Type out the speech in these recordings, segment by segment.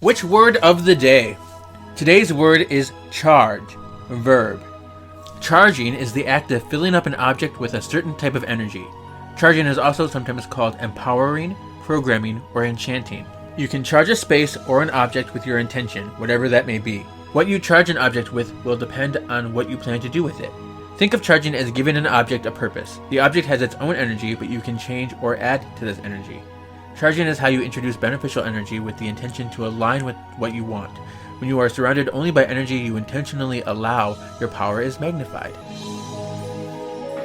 Which word of the day? Today's word is charge, verb. Charging is the act of filling up an object with a certain type of energy. Charging is also sometimes called empowering, programming, or enchanting. You can charge a space or an object with your intention, whatever that may be. What you charge an object with will depend on what you plan to do with it. Think of charging as giving an object a purpose. The object has its own energy, but you can change or add to this energy. Charging is how you introduce beneficial energy with the intention to align with what you want. When you are surrounded only by energy you intentionally allow, your power is magnified.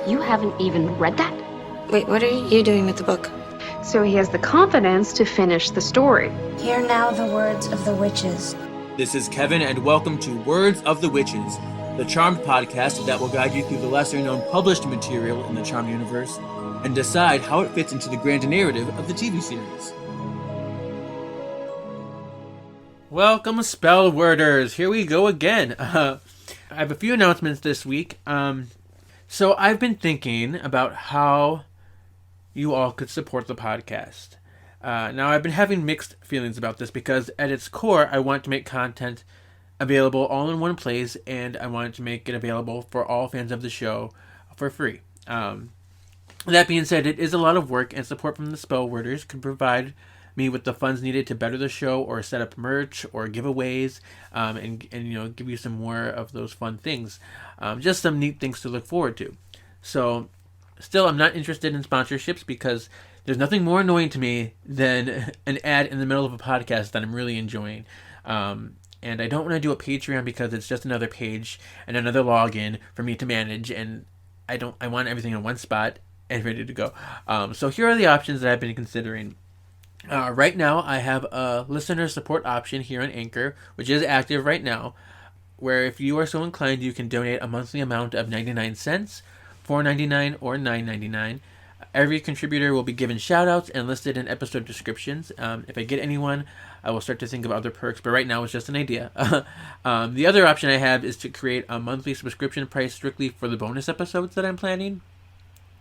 You haven't even read that? Wait, what are you doing with the book? So he has the confidence to finish the story. Hear now the words of the witches. This is Kevin, and welcome to Words of the Witches, the Charmed podcast that will guide you through the lesser-known published material in the Charmed universe and decide how it fits into the grand narrative of the TV series. Welcome, spell worders. Here we go again. I have a few announcements this week. So I've been thinking about how you all could support the podcast. Now, I've been having mixed feelings about this because at its core, I want to make content available all in one place, and I want to make it available for all fans of the show for free. That being said, it is a lot of work, and support from the spell worders could provide me with the funds needed to better the show or set up merch or giveaways, and give you some more of those fun things. Just some neat things to look forward to. So still, I'm not interested in sponsorships because there's nothing more annoying to me than an ad in the middle of a podcast that I'm really enjoying. And I don't want to do a Patreon because it's just another page and another login for me to manage, and I want everything in one spot and ready to go. So here are the options that I've been considering. Right now, I have a listener support option here on Anchor, which is active right now, where if you are so inclined, you can donate a monthly amount of 99 cents, $4.99, or $9.99. Every contributor will be given shout-outs and listed in episode descriptions. If I get anyone, I will start to think of other perks, but right now it's just an idea. The other option I have is to create a monthly subscription price strictly for the bonus episodes that I'm planning.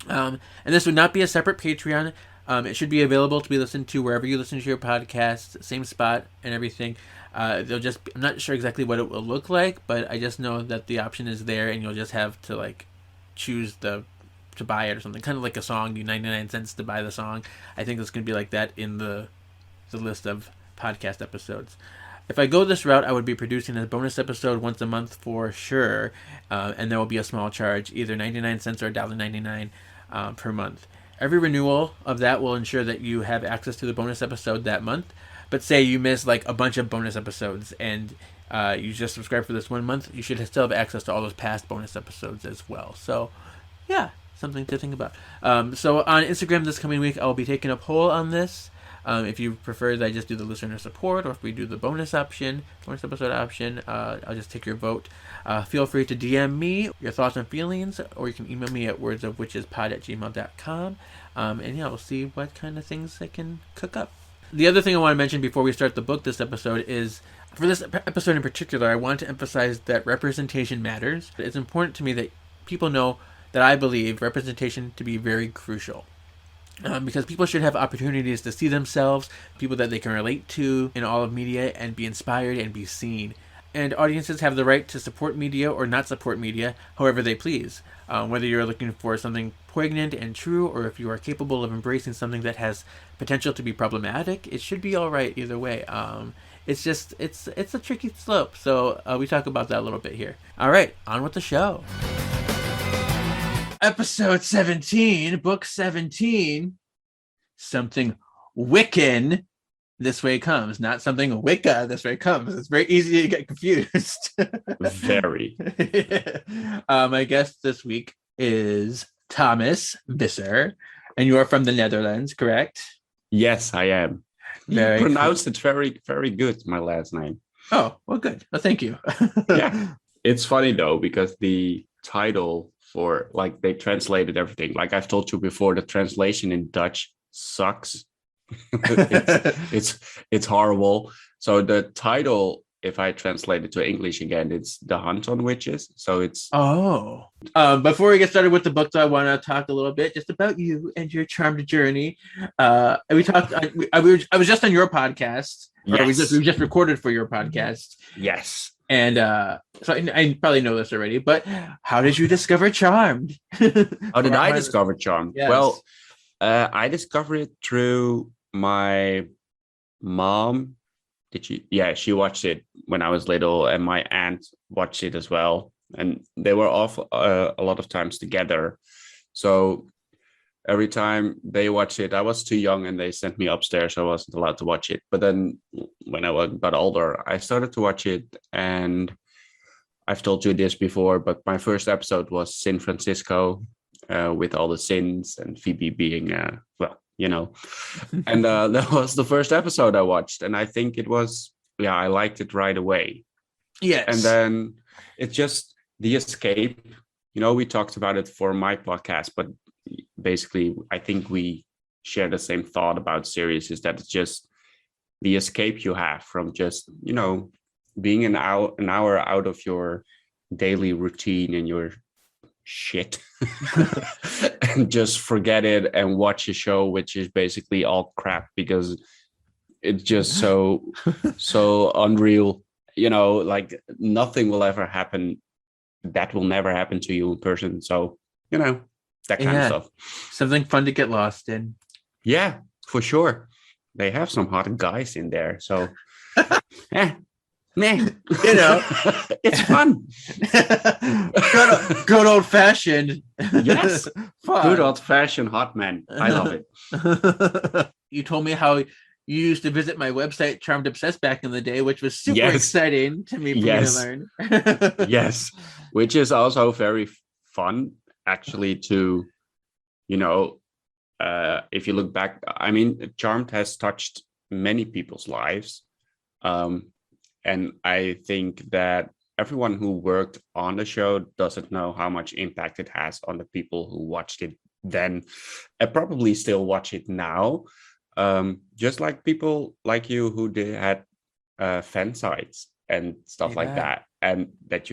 And this would not be a separate Patreon. It should be available to be listened to wherever you listen to your podcast, same spot and everything. I'm not sure exactly what it will look like, but I just know that the option is there, and you'll just have to choose to buy it or something, kind of like a song. You 99 cents to buy the song. I think it's going to be like that in the list of podcast episodes. If I go this route, I would be producing a bonus episode once a month for sure, and there will be a small charge, either 99 cents or $1.99 per month. Every renewal of that will ensure that you have access to the bonus episode that month. But say you miss a bunch of bonus episodes and you just subscribe for this 1 month, you should still have access to all those past bonus episodes as well. So, yeah, something to think about. So on Instagram this coming week, I'll be taking a poll on this. If you prefer that I just do the listener support, or if we do the bonus episode option, I'll just take your vote. Feel free to DM me your thoughts and feelings, or you can email me at wordsofwitchespod@gmail.com. And yeah, we'll see what kind of things I can cook up. The other thing I want to mention before we start the book this episode is, for this episode in particular, I want to emphasize that representation matters. It's important to me that people know that I believe representation to be very crucial. Because people should have opportunities to see themselves, people that they can relate to in all of media, and be inspired and be seen. And audiences have the right to support media or not support media however they please. Whether you're looking for something poignant and true, or if you are capable of embracing something that has potential to be problematic, it should be all right either way. It's a tricky slope, so we talk about that a little bit here. All right, on with the show. Episode 17, Book 17, something Wiccan, this way comes. Not something Wicca, this way comes. It's very easy to get confused. Very. My guest this week is Thomas Visser, and you are from the Netherlands, correct? Yes, I am. You pronounced it very, very good, my last name. Oh, well, good. Well, thank you. Yeah. It's funny, though, because the title for, they translated everything. Like I've told you before, the translation in Dutch sucks. it's horrible. So the title if I translate it to English again, it's The Hunt on Witches. So it's Before we get started with the book, though, I want to talk a little bit just about you and your charmed journey. We talked. I was just on your podcast. Yes. We just recorded for your podcast. Yes. And so I probably know this already, but how did you discover Charmed? How did I discover Charmed? Yes. Well, I discovered it through my mom. She watched it when I was little, and my aunt watched it as well. And they were off a lot of times together. So every time they watched it, I was too young and they sent me upstairs. So I wasn't allowed to watch it. But then when I got older, I started to watch it. And I've told you this before, but my first episode was San Francisco with all the sins and Phoebe being, and that was the first episode I watched. And I think it was, I liked it right away. Yes. And then it's just the escape. We talked about it for my podcast, but basically I think we share the same thought about series, is that it's just the escape you have from just, being an hour out of your daily routine and your shit and just forget it and watch a show which is basically all crap because it's just so unreal. Like nothing will ever happen that will never happen to you in person. So that kind of stuff. Something fun to get lost in. Yeah, for sure. They have some hot guys in there. So it's fun. Good old fashioned. Yes. Good old fashioned hot men. I love it. You told me how you used to visit my website, Charmed Obsessed, back in the day, which was super exciting to me to learn. Yes. Which is also very fun, actually, to, if you look back, I mean, Charmed has touched many people's lives. And I think that everyone who worked on the show doesn't know how much impact it has on the people who watched it then and probably still watch it now. Just like people like you who had fan sites and stuff like that. And that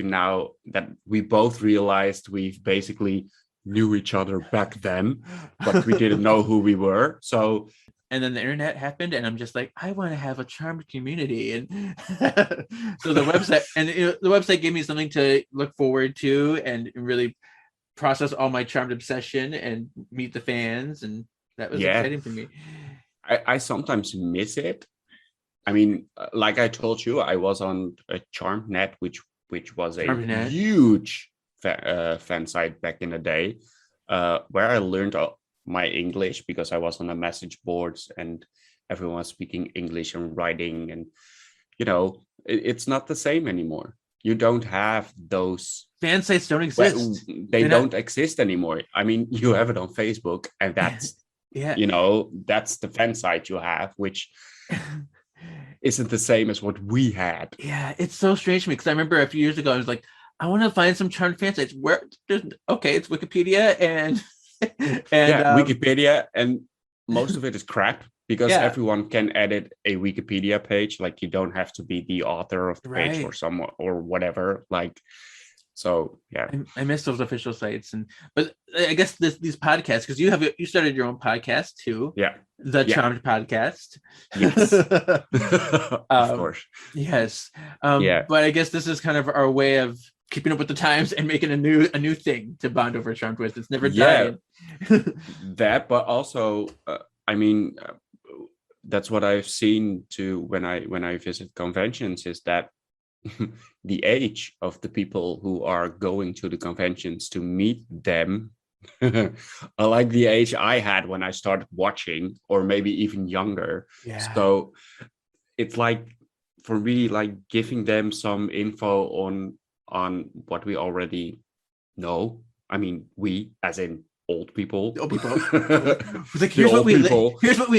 that we both realized we've basically knew each other back then, but we didn't know who we were. So, and then the internet happened, and I'm just like, I want to have a Charmed community, and so the website gave me something to look forward to and really process all my Charmed obsession and meet the fans, and that was exciting for me. I sometimes miss it. I mean, like I told you, I was on a CharmedNet, which was a huge fan site back in the day, where I learned my English because I was on the message boards and everyone was speaking English and writing, and it's not the same anymore. You don't have those fan sites. Don't exist. They don't exist anymore. I mean, you have it on Facebook, and that's that's the fan site you have, which isn't the same as what we had. Yeah, it's so strange to me because I remember a few years ago I was like, I want to find some Charmed fan sites where it's Wikipedia and Wikipedia, and most of it is crap because everyone can edit a Wikipedia page. Like, you don't have to be the author of the page or someone or whatever. Like, so I miss those official sites, but I guess these podcasts, because you started your own podcast too. The Charmed podcast. Yes. Of course. Yes. But I guess this is kind of our way of keeping up with the times and making a new thing to bond over Charmed with. It's never died. That, but also, I mean, that's what I've seen too when I visit conventions, is that the age of the people who are going to the conventions to meet them are like the age I had when I started watching, or maybe even younger. So it's like, for me, like giving them some info on what we already know. I mean, we as in old people. Like, here's what we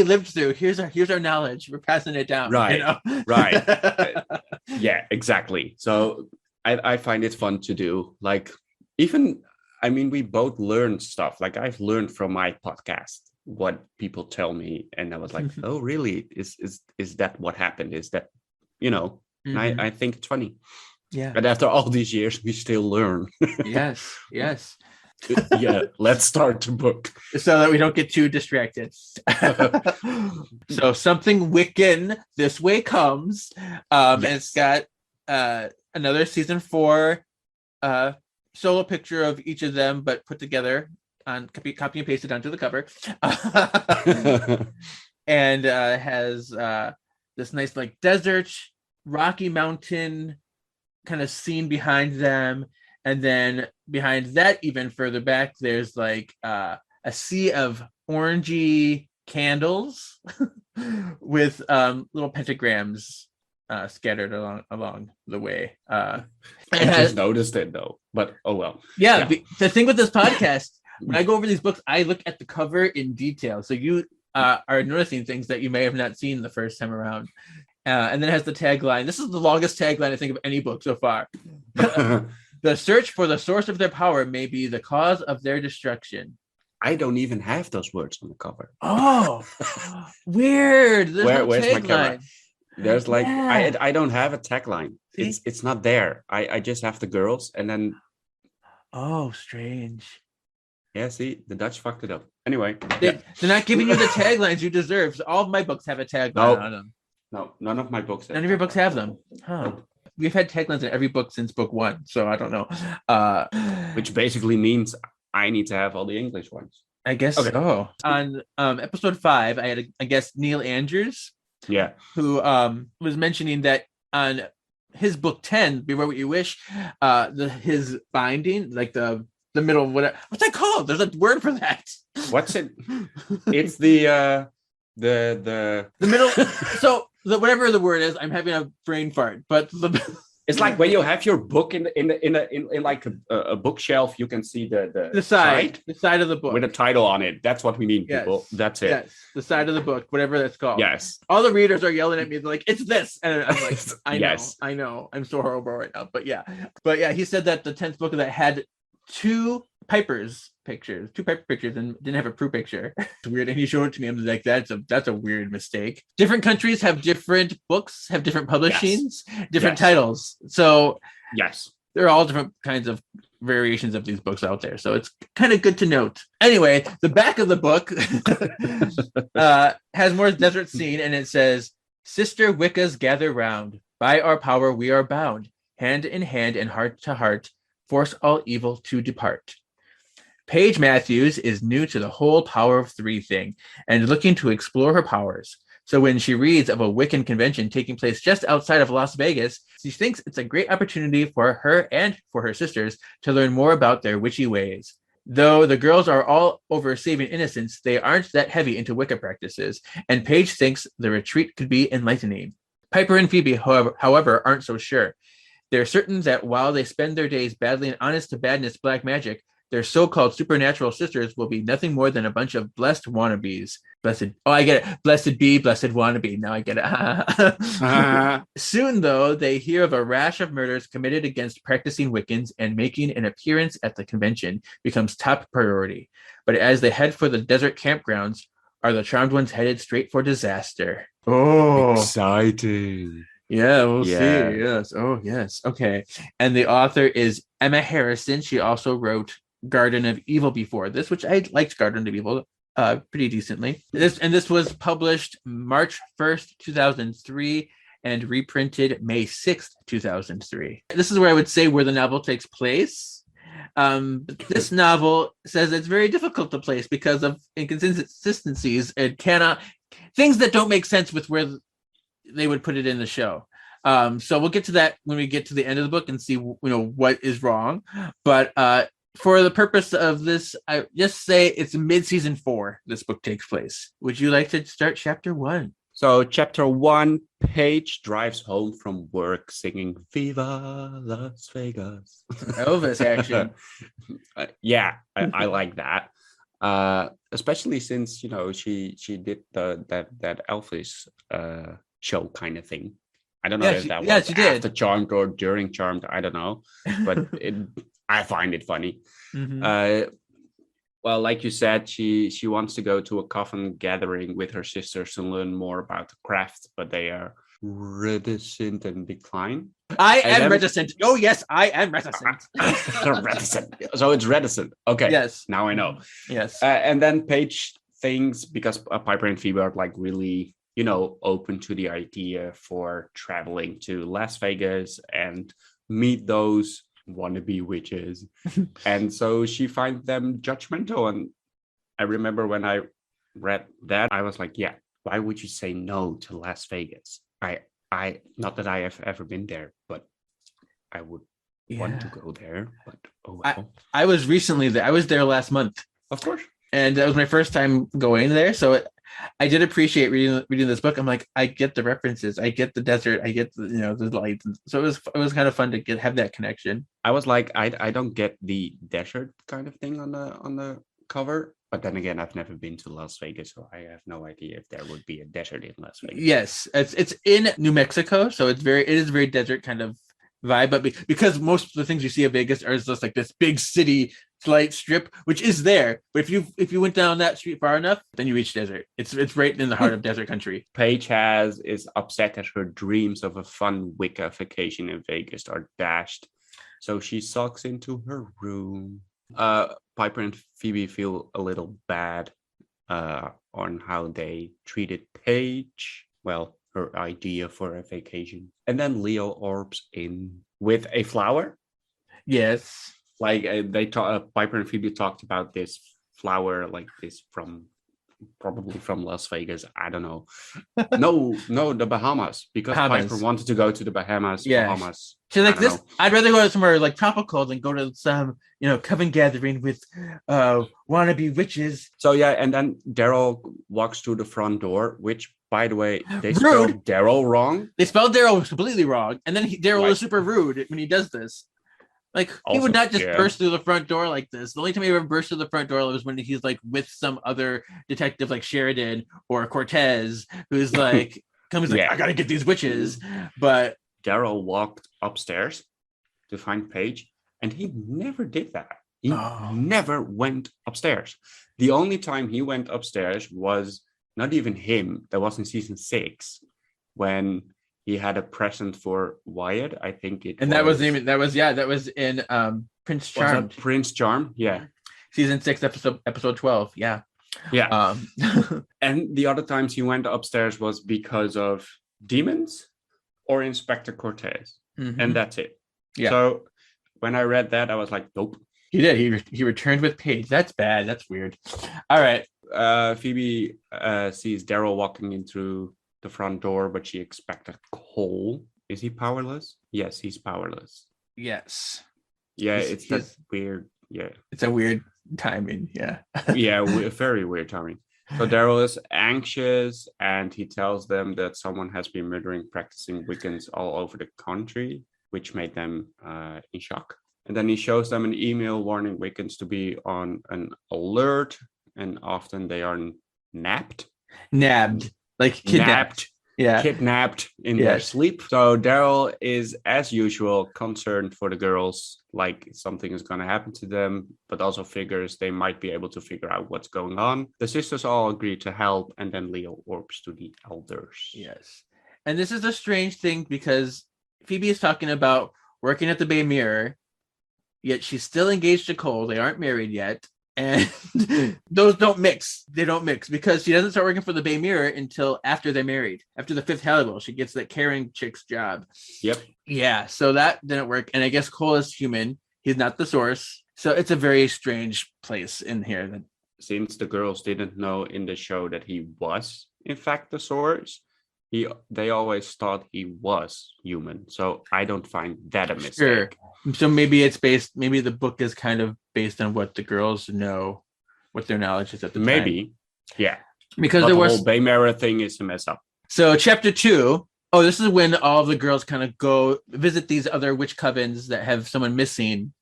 lived through. Here's our knowledge. We're passing it down. Right. Right. Yeah, exactly. So I find it fun to do. Like, even, I mean, we both learn stuff. Like, I've learned from my podcast what people tell me, and I was like, oh, really? Is that what happened? Is that, And I think it's funny. Yeah. And after all these years, we still learn. Yes. Yes. Yeah, let's start the book. So that we don't get too distracted. So something Wiccan this way comes. And it's got another season 4 solo picture of each of them, but put together on copy and pasted onto the cover. And has this nice like desert, rocky mountain kind of scene behind them. And then behind that, even further back, there's like a sea of orangey candles with little pentagrams scattered along the way. I just noticed it though, but oh well. Yeah. The thing with this podcast, when I go over these books, I look at the cover in detail. So you are noticing things that you may have not seen the first time around. And then it has the tagline. This is the longest tagline I think of any book so far. The search for the source of their power may be the cause of their destruction. I don't even have those words on the cover. Oh, weird. Where's my camera? There's like I don't have a tagline. See? It's not there. I just have the girls and then. Oh, strange. Yeah, see, the Dutch fucked it up. Anyway, they're not giving you the taglines you deserve. So all of my books have a tagline on them. No, none of my books. None of your books have them. Huh. We've had taglines in every book since book 1, so I don't know. Which basically means I need to have all the English ones. I guess so. On episode 5, I had a guest, Neil Andrews. Yeah. Who was mentioning that on his book 10, Beware What You Wish, his binding, like the middle, what's that called? There's a word for that. What's it? It's the middle. So whatever the word is, I'm having a brain fart. But it's like when you have your book in like a bookshelf, you can see the side of the book with a title on it. That's what we mean, people. That's it. Yes, the side of the book, whatever that's called. Yes. All the readers are yelling at me. They're like, "It's this," and I'm like, I know. I'm so horrible right now. But yeah. He said that the 10th book of that had 2 Piper pictures, and didn't have a Prue picture. It's weird. And he showed it to me. I'm like, that's a weird mistake. Different countries have different books, have different publishings, different titles. So there are all different kinds of variations of these books out there. So it's kind of good to note. Anyway, the back of the book has more desert scene, and it says, "Sister Wiccas gather round. By our power we are bound. Hand in hand and heart to heart. Force all evil to depart." Paige Matthews is new to the whole power of 3 thing and looking to explore her powers. So when she reads of a Wiccan convention taking place just outside of Las Vegas, she thinks it's a great opportunity for her and for her sisters to learn more about their witchy ways. Though the girls are all over saving innocence, they aren't that heavy into Wicca practices, and Paige thinks the retreat could be enlightening. Piper and Phoebe, however, aren't so sure. They're certain that while they spend their days battling honest-to-badness black magic, their so-called supernatural sisters will be nothing more than a bunch of blessed wannabes. I get it. Blessed be, blessed wannabe. Now I get it. Soon, though, they hear of a rash of murders committed against practicing Wiccans, and making an appearance at the convention becomes top priority. But as they head for the desert campgrounds, are the charmed ones headed straight for disaster? Oh, exciting. Yeah, we'll see. Yes. Oh, yes. Okay. And the author is Emma Harrison. She also wrote Garden of Evil before this, which I liked Garden of Evil pretty decently. This was published March 1st, 2003 and reprinted May 6th, 2003. This is where I would say where the novel takes place. This novel says it's very difficult to place because of inconsistencies. It cannot, things that don't make sense with where they would put it in the show. So we'll get to that when we get to the end of the book and see, what is wrong. But for the purpose of this, I just say it's mid-season 4. This book takes place. Would you like to start chapter 1? So chapter 1, Paige drives home from work singing "Viva Las Vegas." Elvis action. I like that. Especially since she did that Elvis show kind of thing. I don't know if that was after Charmed or during Charmed. I don't know, but I find it funny. Mm-hmm. Well, like you said, she wants to go to a coven gathering with her sisters to learn more about the craft, but they are reticent and decline. I And am then- reticent. Oh yes, I am reticent. Reticent. So it's reticent. Okay. Yes. Now I know. Yes. And then Paige thinks, because Piper and Phoebe are like really, open to the idea for traveling to Las Vegas and meet those wannabe witches. And so she finds them judgmental. And I remember when I read that, I was like, yeah, why would you say no to Las Vegas? I not that I have ever been there, but I would want to go there. But oh well. I was recently there. I was there last month. Of course. And that was my first time going there. So I did appreciate reading this book. I'm like, I get the references. I get the desert. I get the lights. So it was kind of fun to have that connection. I was like, I don't get the desert kind of thing on the cover. But then again, I've never been to Las Vegas, so I have no idea if there would be a desert in Las Vegas. Yes, it's in New Mexico, so it is very desert kind of vibe. But because most of the things you see of Vegas are just like this big city light strip, which is there. But if you went down that street far enough, then you reach desert. It's right in the heart of desert country. Paige is upset that her dreams of a fun Wicca vacation in Vegas are dashed, so she sulks into her room. Piper and Phoebe feel a little bad on how they treated Paige. Well, her idea for a vacation. And then Leo orbs in with a flower. Yes. Like Piper and Phoebe talked about this flower like this probably from Las Vegas. I don't know. No, the Bahamas, because Piper wanted to go to the Bahamas. Yeah. Bahamas. She's like, I'd rather go to somewhere like tropical than go to some, coven gathering with wannabe witches. So yeah, and then Daryl walks through the front door, which, by the way, they spelled Daryl wrong. They spelled Daryl completely wrong, and then Daryl is super rude when he does this. Like, he would not just burst through the front door like this. The only time he ever burst through the front door was when he's like with some other detective like Sheridan or Cortez, who's like, I gotta get these witches. But Daryl walked upstairs to find Paige, and he never did that. He never went upstairs. The only time he went upstairs was not even him. That was in season 6 when he had a present for Wyatt. I think it. And that was in Prince Charmed. Prince Charm, yeah. Season 6, episode 12. Yeah. Yeah. And the other times he went upstairs was because of demons or Inspector Cortez. Mm-hmm. And that's it. Yeah. So when I read that, I was like, nope. He did. He returned with Paige. That's bad. That's weird. All right. Phoebe sees Daryl walking in through the front door, but she expected Cole. Is he powerless? Yes, he's powerless. Yes. Yeah, it's that weird. Yeah. It's a weird timing. Yeah. Yeah, very weird timing. So Daryl is anxious, and he tells them that someone has been murdering practicing Wiccans all over the country, which made them in shock. And then he shows them an email warning Wiccans to be on an alert, and often they are nabbed. Like kidnapped. Kidnapped in their sleep. So Daryl is, as usual, concerned for the girls, like something is going to happen to them, but also figures they might be able to figure out what's going on. The sisters all agree to help, and then Leo orbs to the elders. Yes. And this is a strange thing because Phoebe is talking about working at the Bay Mirror, yet she's still engaged to Cole. They aren't married yet. And those don't mix. They don't mix because she doesn't start working for the Bay Mirror until after they're married. After the 5th Halloween, she gets that caring chick's job. Yep. Yeah, so that didn't work. And I guess Cole is human. He's not the source. So it's a very strange place in here. Since the girls didn't know in the show that he was, in fact, the source, they always thought he was human. So I don't find that a mistake. Sure. So maybe maybe the book is kind of based on what the girls know, what their knowledge is at the time. Maybe. Yeah. Because the whole Bay Mirror thing is a mess up. So chapter 2, this is when all of the girls kind of go visit these other witch covens that have someone missing.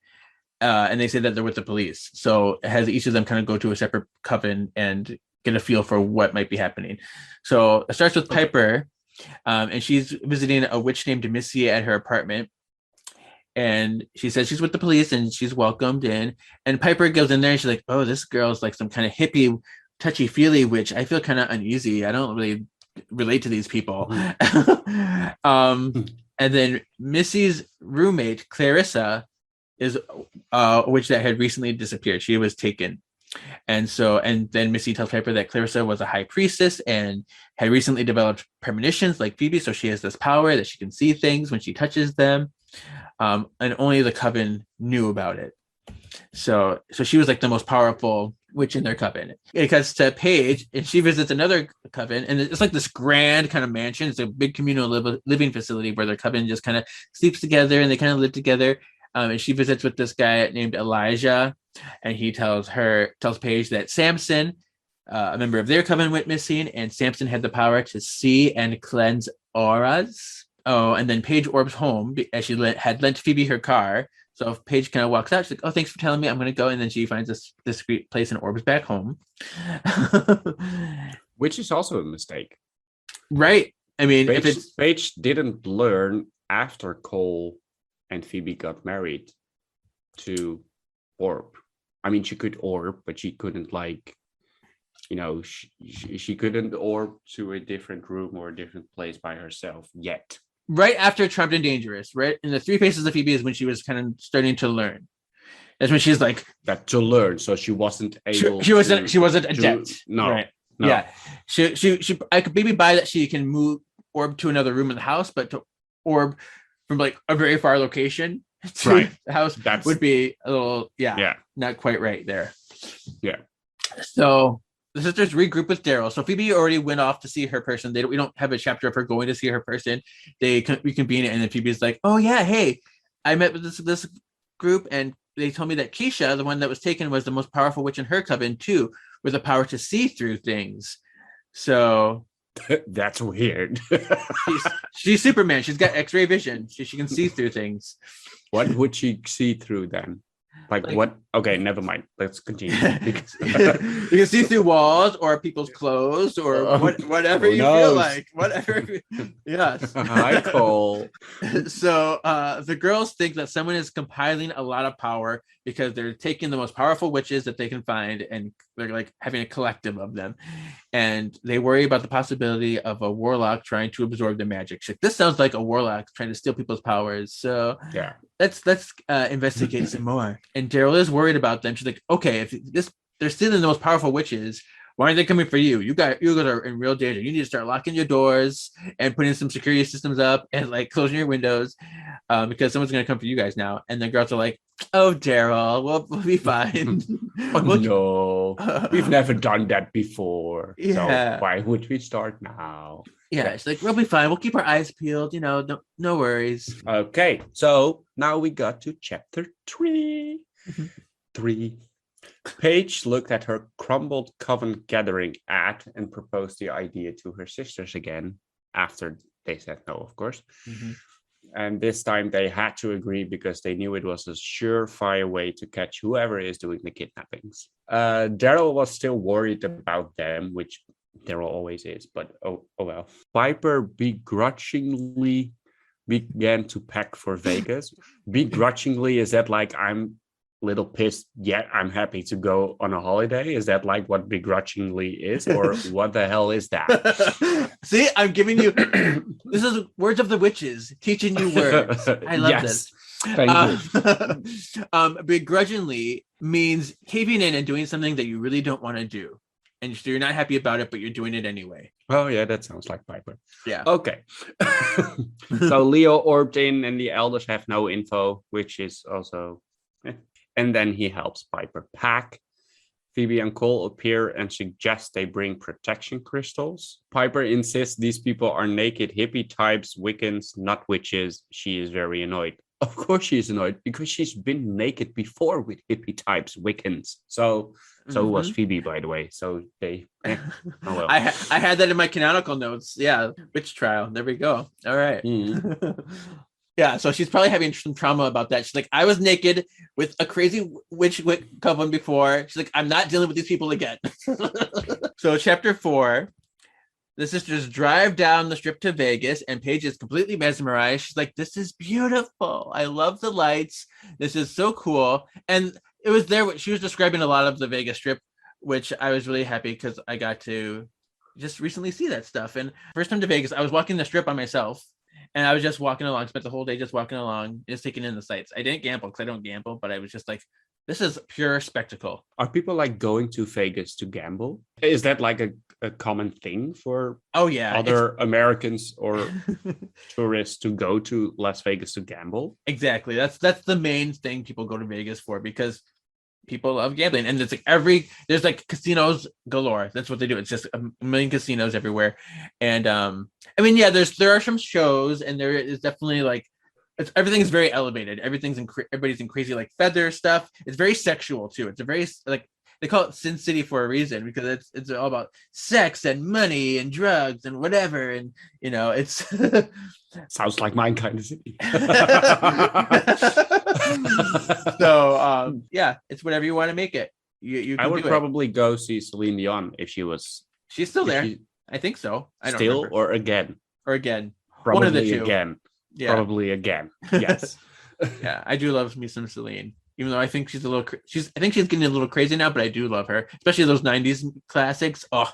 And they say that they're with the police. So it has each of them kind of go to a separate coven and get a feel for what might be happening. So it starts with Piper, and she's visiting a witch named Missy at her apartment. And she says she's with the police and she's welcomed in. And Piper goes in there and she's like, oh, this girl's like some kind of hippie, touchy-feely witch. I feel kind of uneasy. I don't really relate to these people. Mhm. And then Missy's roommate, Clarissa, is a witch that had recently disappeared. She was taken. And then Missy tells Piper that Clarissa was a high priestess and had recently developed premonitions like Phoebe. So she has this power that she can see things when she touches them. And only the coven knew about it. So she was like the most powerful witch in their coven. It cuts to Paige, and she visits another coven, and it's like this grand kind of mansion. It's a big communal living facility where their coven just kind of sleeps together and they kind of live together. And she visits with this guy named Elijah, and he tells Paige that Samson, a member of their coven, went missing, and Samson had the power to see and cleanse auras. Oh, and then Paige orbs home as she had lent Phoebe her car. So if Paige kind of walks out, she's like, "Oh, thanks for telling me. I'm going to go." And then she finds this discreet place and orbs back home. Which is also a mistake. Right. I mean, Paige didn't learn after Cole and Phoebe got married to orb. I mean, she could orb, but she couldn't she couldn't orb to a different room or a different place by herself yet. Right after Charmed and Dangerous, right in the 3 Faces of Phoebe is when she was kind of starting to learn. That's when she's like that to learn. So she wasn't able. She wasn't adept. No. Right. No. Yeah. She I could maybe buy that she can move orb to another room in the house, but to orb from like a very far location to the house would be a little not quite right there. Yeah. So the sisters regroup with Daryl. So Phoebe already went off to see her person. We don't have a chapter of her going to see her person. They reconvene, and then Phoebe's like, "Oh yeah, hey, I met with this group, and they told me that Keisha, the one that was taken, was the most powerful witch in her coven too, with the power to see through things." So that's weird. she's Superman. She's got X-ray vision. She can see through things. What would she see through then? Like what? Okay, never mind. Let's continue. You can see through walls or people's clothes or whatever you feel like. Whatever. Yes. Hi, Cole. So the girls think that someone is compiling a lot of power because they're taking the most powerful witches that they can find, and they're like having a collective of them. And they worry about the possibility of a warlock trying to absorb the magic. Like, this sounds like a warlock trying to steal people's powers. So yeah, let's investigate some more. And Daryl is worried about them. She's like, okay, if they're stealing the most powerful witches, why aren't they coming for you? You guys are in real danger. You need to start locking your doors and putting some security systems up and like closing your windows because someone's going to come for you guys now. And the girls are like, "Oh, Daryl, we'll be fine." No, we've never done that before. Yeah. So why would we start now? Yeah, it's like, we'll be fine. We'll keep our eyes peeled. No worries. Okay, so now we got to chapter 3. 3. Paige looked at her crumbled coven gathering ad and proposed the idea to her sisters again, after they said no, of course. Mm-hmm. And this time they had to agree because they knew it was a surefire way to catch whoever is doing the kidnappings. Daryl was still worried about them, which Daryl always is, but oh well. Piper begrudgingly began to pack for Vegas. Begrudgingly, is that like I'm little pissed, yet I'm happy to go on a holiday? Is that like what begrudgingly is, or what the hell is that? See, I'm giving you this is Words of the Witches, teaching you words. I love this. Thank you. Begrudgingly means caving in and doing something that you really don't want to do, and so you're not happy about it, but you're doing it anyway. Oh yeah, that sounds like Piper. Yeah. Okay. So Leo orbed in, and the elders have no info, which is also. And then he helps Piper pack. Phoebe and Cole appear and suggest they bring protection crystals. Piper insists these people are naked hippie types, Wiccans, not witches. She is very annoyed. Of course she is annoyed, because she's been naked before with hippie types, Wiccans. So was Phoebe, by the way. So they... oh well. I had that in my canonical notes. Yeah, witch trial. There we go. All right. Yeah, so she's probably having some trauma about that. She's like, I was naked with a crazy witch coven before. She's like, I'm not dealing with these people again. So chapter 4, the sisters drive down the strip to Vegas, and Paige is completely mesmerized. She's like, this is beautiful. I love the lights. This is so cool. And it was there. She was describing a lot of the Vegas strip, which I was really happy because I got to just recently see that stuff. And first time to Vegas, I was walking the strip by myself, and I was just walking along, spent the whole day just walking along, just taking in the sights. I didn't gamble because I don't gamble, but I was just like, this is pure spectacle. Are people like going to Vegas to gamble? Is that like a common thing for Oh yeah, other Americans or tourists to go to Las Vegas to gamble? exactly. That's the main thing people go to Vegas for, because people love gambling, and it's like there's like casinos galore. That's what they do. It's just a million casinos everywhere. And I mean, yeah, there are some shows, and there is definitely like everything's very elevated. Everybody's in crazy like feather stuff. It's very sexual too. It's a very like, they call it Sin City for a reason, because it's all about sex and money and drugs and whatever. And it's Sounds like my kind of city. So yeah, it's whatever you want to make it. You I can would do it. probably go see Celine Dion if she was She's still there. she- I think so. I don't still remember. or again. Or again. Probably One of the two. again. Yeah. Probably again. Yes. Yeah, I do love me some Celine, even though I think she's a little I think she's getting a little crazy now, but I do love her, especially those 90s classics. Oh.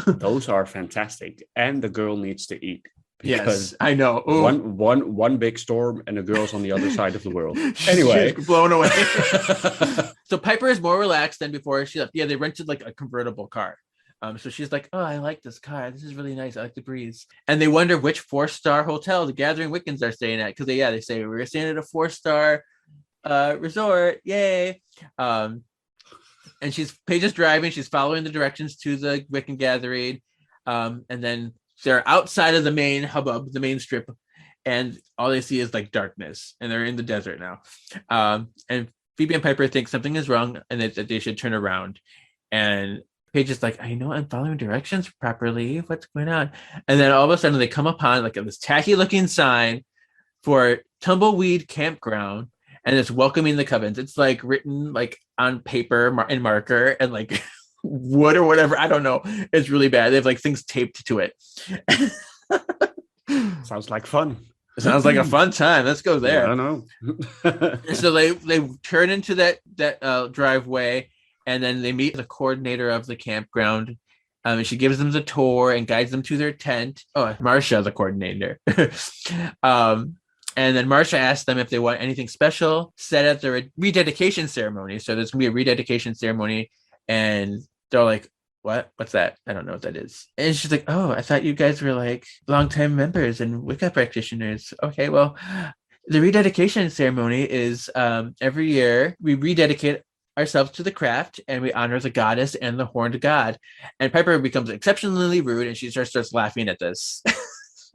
Those are fantastic. And the girl needs to eat. Because yes, I know. Ooh. one big storm and the girl's on the other side of the world. Anyway. She's blown away. So Piper is more relaxed than before she left. Yeah, they rented like a convertible car. So she's like, oh, I like this car. This is really nice. I like the breeze. And they wonder which 4-star hotel the Gathering Wiccans are staying at. Because they say we're staying at a 4-star resort. Yay. And Paige is driving. She's following the directions to the Wiccan Gathering. And then they're outside of the main hubbub, the main strip. And all they see is like darkness. And they're in the desert now. And Phoebe and Piper think something is wrong and that they should turn around. And Paige is like, I know I'm following directions properly. What's going on? And then all of a sudden they come upon like this tacky looking sign for Tumbleweed Campground, and it's welcoming the Covens. It's like written like on paper and marker and like wood or whatever. I don't know. It's really bad. They have like things taped to it. Sounds like fun. It sounds like a fun time. Let's go there. I don't know. So they turn into that driveway. And then they meet the coordinator of the campground. And she gives them the tour and guides them to their tent. Oh, Marcia, the coordinator. And then Marcia asks them if they want anything special set at the rededication ceremony. So there's going to be a rededication ceremony. And they're like, what? What's that? I don't know what that is. And she's like, oh, I thought you guys were like longtime members and Wicca practitioners. Okay, well, the rededication ceremony is every year we rededicate ourselves to the craft and we honor the goddess and the horned god. And Piper becomes exceptionally rude and she starts laughing at this.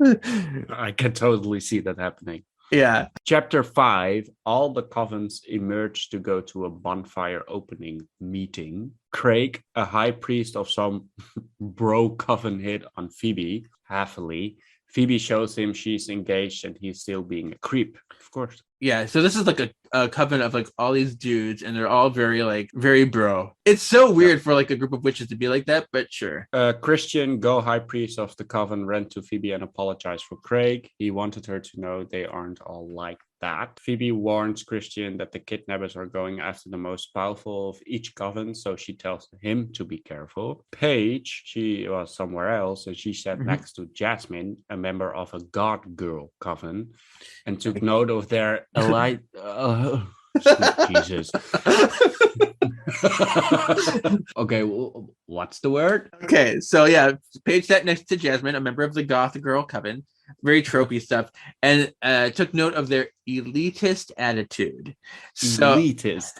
I can totally see that happening. Yeah. Chapter 5, all the covens emerge to go to a bonfire opening meeting. Craig, a high priest of some bro coven, hit on Phoebe, happily. Phoebe shows him she's engaged and he's still being a creep, of course. Yeah, so this is like a coven of like all these dudes, and they're all very bro. It's so weird for like a group of witches to be like that, but sure. Christian, high priest of the coven, ran to Phoebe and apologized for Craig. He wanted her to know they aren't all like that. Phoebe warns Christian that the kidnappers are going after the most powerful of each coven, so she tells him to be careful. Paige, she was somewhere else, and she sat next to Jasmine, a member of a God Girl coven, and took note of their elite. Jesus. Okay, what's the word? Okay, so yeah, Paige sat next to Jasmine, a member of the Goth Girl Coven, very tropey stuff, and took note of their elitist attitude. So, elitist.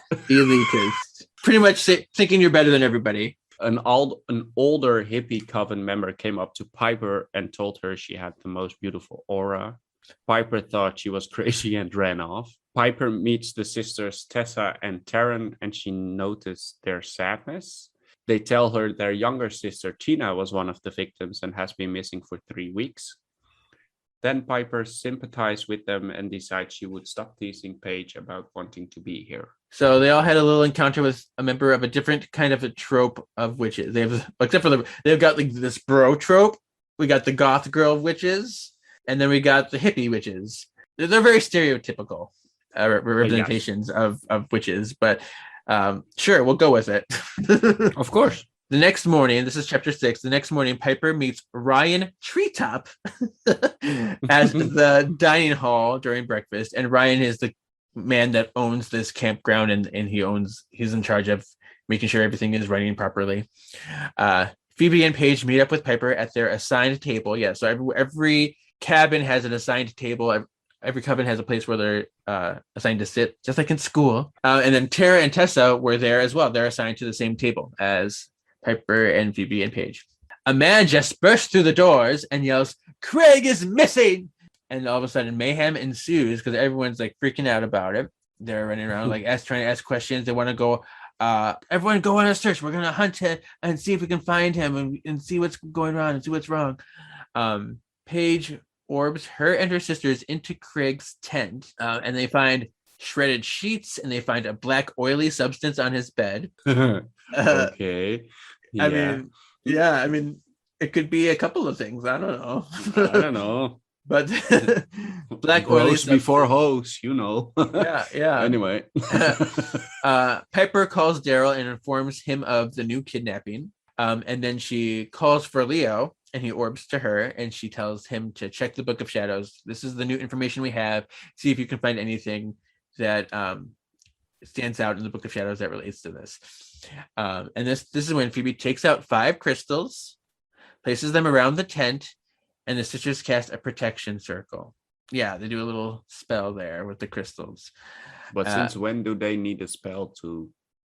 Pretty much thinking you're better than everybody. An older hippie coven member came up to Piper and told her she had the most beautiful aura. Piper thought she was crazy and ran off. Piper meets the sisters Tessa and Taryn, and she noticed their sadness. They tell her their younger sister Tina was one of the victims and has been missing for 3 weeks. Then Piper sympathized with them and decided she would stop teasing Paige about wanting to be here. So they all had a little encounter with a member of a different kind of a trope of witches. They've got like this bro trope. We got the goth girl witches, and then we got the hippie witches. They're very stereotypical representations of witches, but sure, we'll go with it. Of course. The next morning, this is chapter 6. The next morning, Piper meets Ryan Treetop at the dining hall during breakfast, and Ryan is the man that owns this campground, and he's in charge of making sure everything is running properly. Phoebe and Paige meet up with Piper at their assigned table. Yeah, so every cabin has an assigned table. Every cabin has a place where they're assigned to sit, just like in school. And then Tara and Tessa were there as well. They're assigned to the same table as Piper and Phoebe and Paige. A man just bursts through the doors and yells, "Craig is missing!" And all of a sudden, mayhem ensues because everyone's like freaking out about it. They're running around like trying to ask questions. They want to go. Everyone go on a search. We're gonna hunt him and see if we can find him and see what's going on and see what's wrong. Paige orbs her and her sisters into Craig's tent, and they find shredded sheets and they find a black oily substance on his bed. Okay. Yeah. I mean, it could be a couple of things. I don't know. I don't know. But black oily substance before hose, you know. Yeah. Anyway. Piper calls Daryl and informs him of the new kidnapping. And then she calls for Leo and he orbs to her and she tells him to check the Book of Shadows. This is the new information we have. See if you can find anything that stands out in the Book of Shadows that relates to this. And this is when Phoebe takes out 5 crystals, places them around the tent, and the sisters cast a protection circle. Yeah, they do a little spell there with the crystals. But since when do they need a spell to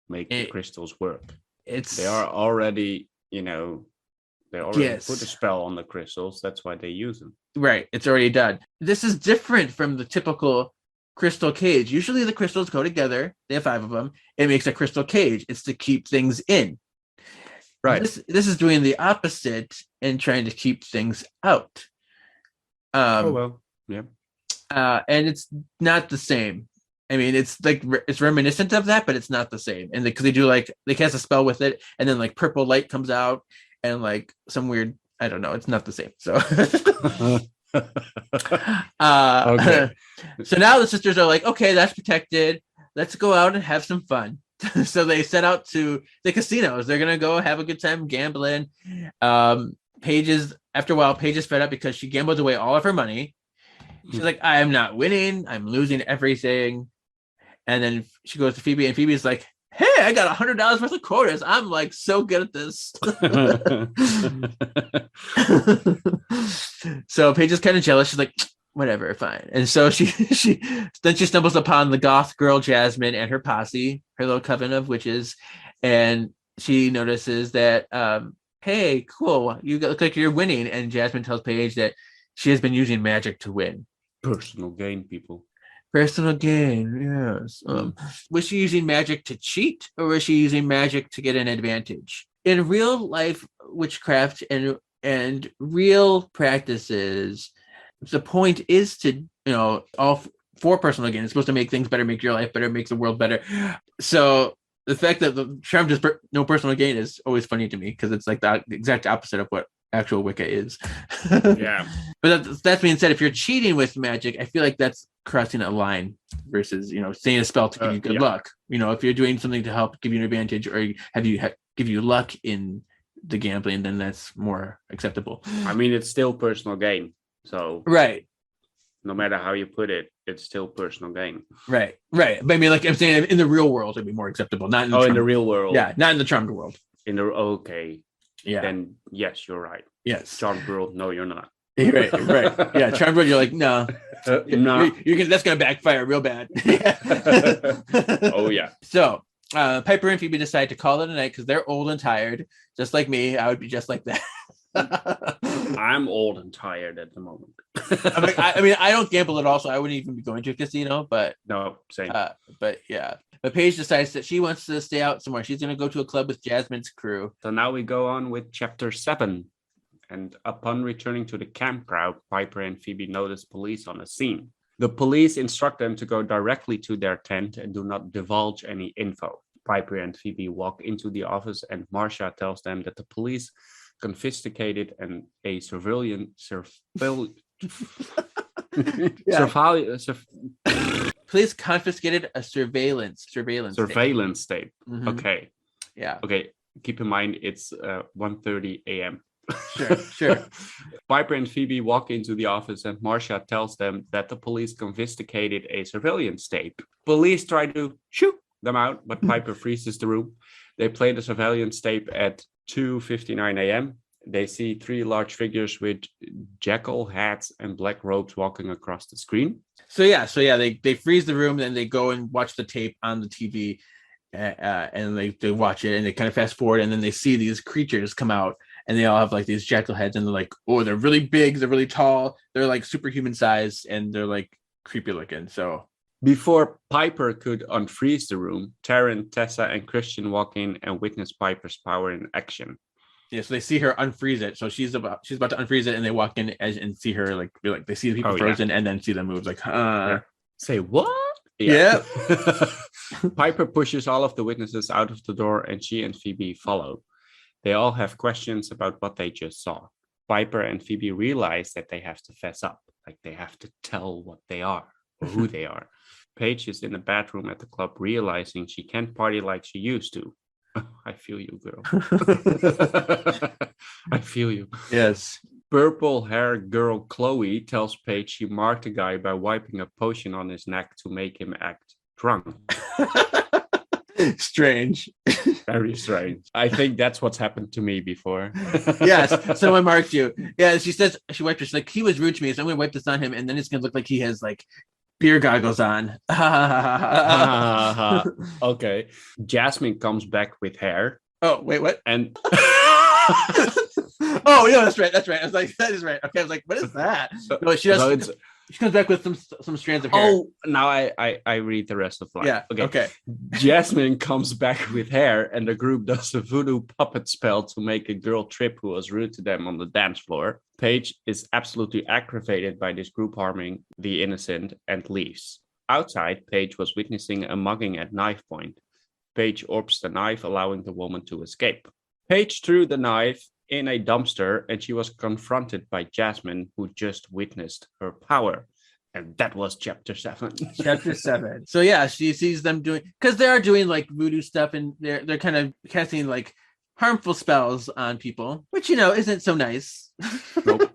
make the crystals work? They are already, they already put a spell on the crystals. That's why they use them. Right. It's already done. This is different from the typical crystal cage. Usually the crystals go together. They have 5 of them. It makes a crystal cage. It's to keep things in. Right. This is doing the opposite and trying to keep things out. Yeah. And it's not the same. I mean, it's reminiscent of that, but it's not the same. And because they cast a spell with it, and then like purple light comes out, and like some weird, I don't know, it's not the same. So, okay. So now the sisters are like, okay, that's protected. Let's go out and have some fun. So they set out to the casinos. They're gonna go have a good time gambling. Paige is fed up because she gambled away all of her money. She's like, I am not winning. I'm losing everything. And then she goes to Phoebe, and Phoebe's like, hey, I got $100 worth of quarters. I'm like so good at this. So Paige is kind of jealous. She's like, whatever, fine. And so she stumbles upon the goth girl Jasmine and her posse, her little coven of witches, and she notices that, hey, cool, you look like you're winning. And Jasmine tells Paige that she has been using magic to win. Personal gain, people. Personal gain, yes. Was she using magic to cheat, or was she using magic to get an advantage? In real life witchcraft and real practices, the point is to, all for personal gain. It's supposed to make things better, make your life better, make the world better. So the fact that the charm just no personal gain is always funny to me, because it's like the exact opposite of what actual Wicca is. Yeah. But that being said, if you're cheating with magic, I feel like that's crossing a line versus, saying a spell to give you good luck. If you're doing something to help give you an advantage or give you luck in the gambling, then that's more acceptable. I mean, it's still personal gain. So right. No matter how you put it, it's still personal gain. Right. But I mean, like I'm saying, in the real world, it'd be more acceptable. Not in the in the real world. Yeah, not in the charmed world. Okay. Yeah. Then yes, you're right. Yes. Charmed world, no, you're not. Right. Yeah, charmed world, you're like, no. No. That's gonna backfire real bad. Oh yeah. So Piper and Phoebe decide to call it a night because they're old and tired, just like me. I would be just like that. I'm old and tired at the moment. I mean, I don't gamble at all, so I wouldn't even be going to a casino. But no, same. But yeah. But Paige decides that she wants to stay out somewhere. She's going to go to a club with Jasmine's crew. So now we go on with chapter 7. And upon returning to the campground, Piper and Phoebe notice police on the scene. The police instruct them to go directly to their tent and do not divulge any info. Piper and Phoebe walk into the office, and Marcia tells them that the police confiscated Police confiscated a surveillance tape. tape. Mm-hmm. Okay. Yeah. Okay. keep in mind it's 1:30 a.m. Sure. Piper and Phoebe walk into the office and Marcia tells them that the police confiscated a surveillance tape. Police try to shoot them out, but Piper freezes the room. They play the surveillance tape at 2:59 a.m. They see 3 large figures with jackal hats and black robes walking across the screen. So they freeze the room, then they go and watch the tape on the TV, and they watch it, and they kind of fast forward, and then they see these creatures come out, and they all have like these jackal heads, and they're like, oh, they're really big, they're really tall, they're like superhuman size, and they're like creepy looking. So before Piper could unfreeze the room, Taryn, Tessa, and Christian walk in and witness Piper's power in action. Yeah, so they see her unfreeze it. So she's about to unfreeze it, and they walk in and see her like they see the people frozen, and then see them move. Like, say what? Yeah. Piper pushes all of the witnesses out of the door, and she and Phoebe follow. They all have questions about what they just saw. Piper and Phoebe realize that they have to fess up, like they have to tell what they are or who they are. Paige is in the bathroom at the club, realizing she can't party like she used to. I feel you, girl. I feel you. Yes. Purple hair girl Chloe tells Paige she marked a guy by wiping a potion on his neck to make him act drunk. Strange. Very strange. I think that's what's happened to me before. Yes, someone marked you. Yeah, she says she wiped her. She's like, he was rude to me, so I'm gonna wipe this on him, and then it's gonna look like he has like beer goggles on. Okay. Jasmine comes back with hair. Oh, wait, what? And oh, yeah, that's right. I was like, that is right. Okay, I was like, what is that? No, she does. So she comes back with some strands of hair. Oh, now I read the rest of the line. Yeah. Okay. Jasmine comes back with hair, and the group does a voodoo puppet spell to make a girl trip who was rude to them on the dance floor. Paige is absolutely aggravated by this group harming the innocent and leaves. Outside, Paige was witnessing a mugging at knife point. Paige orbs the knife, allowing the woman to escape. Paige threw the knife in a dumpster, and she was confronted by Jasmine, who just witnessed her power. And that was chapter 7. Chapter 7. So yeah, she sees them doing, because they are doing like voodoo stuff, and they're kind of casting like harmful spells on people, which isn't so nice. Nope.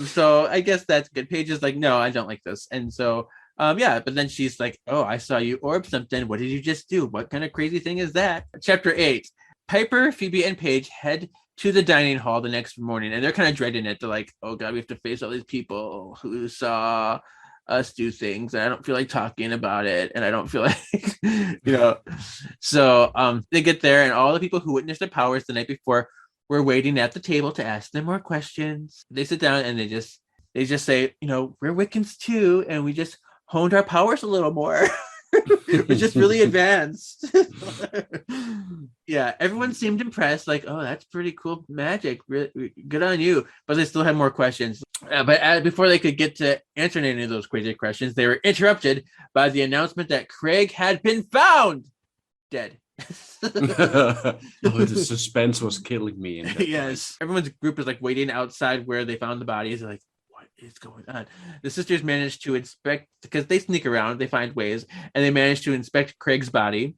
So I guess that's good. Paige is like, no, I don't like this. And so but then she's like, oh, I saw you orb something. What did you just do? What kind of crazy thing is that? Chapter 8. Piper, Phoebe, and Paige head to the dining hall the next morning, and they're kind of dreading it. They're like, oh god, we have to face all these people who saw us do things, and I don't feel like talking about it, and I don't feel like so they get there, and all the people who witnessed their powers the night before were waiting at the table to ask them more questions. They sit down and they just say, we're Wiccans too, and we just honed our powers a little more. We're just really advanced. Yeah, everyone seemed impressed, like, oh, that's pretty cool magic, good on you. But they still had more questions. But before they could get to answering any of those crazy questions, they were interrupted by the announcement that Craig had been found dead. The suspense was killing me. Yes, everyone's group is like waiting outside where they found the bodies. They're like, what is going on? The sisters managed to inspect, because they sneak around, they find ways, and they managed to inspect Craig's body.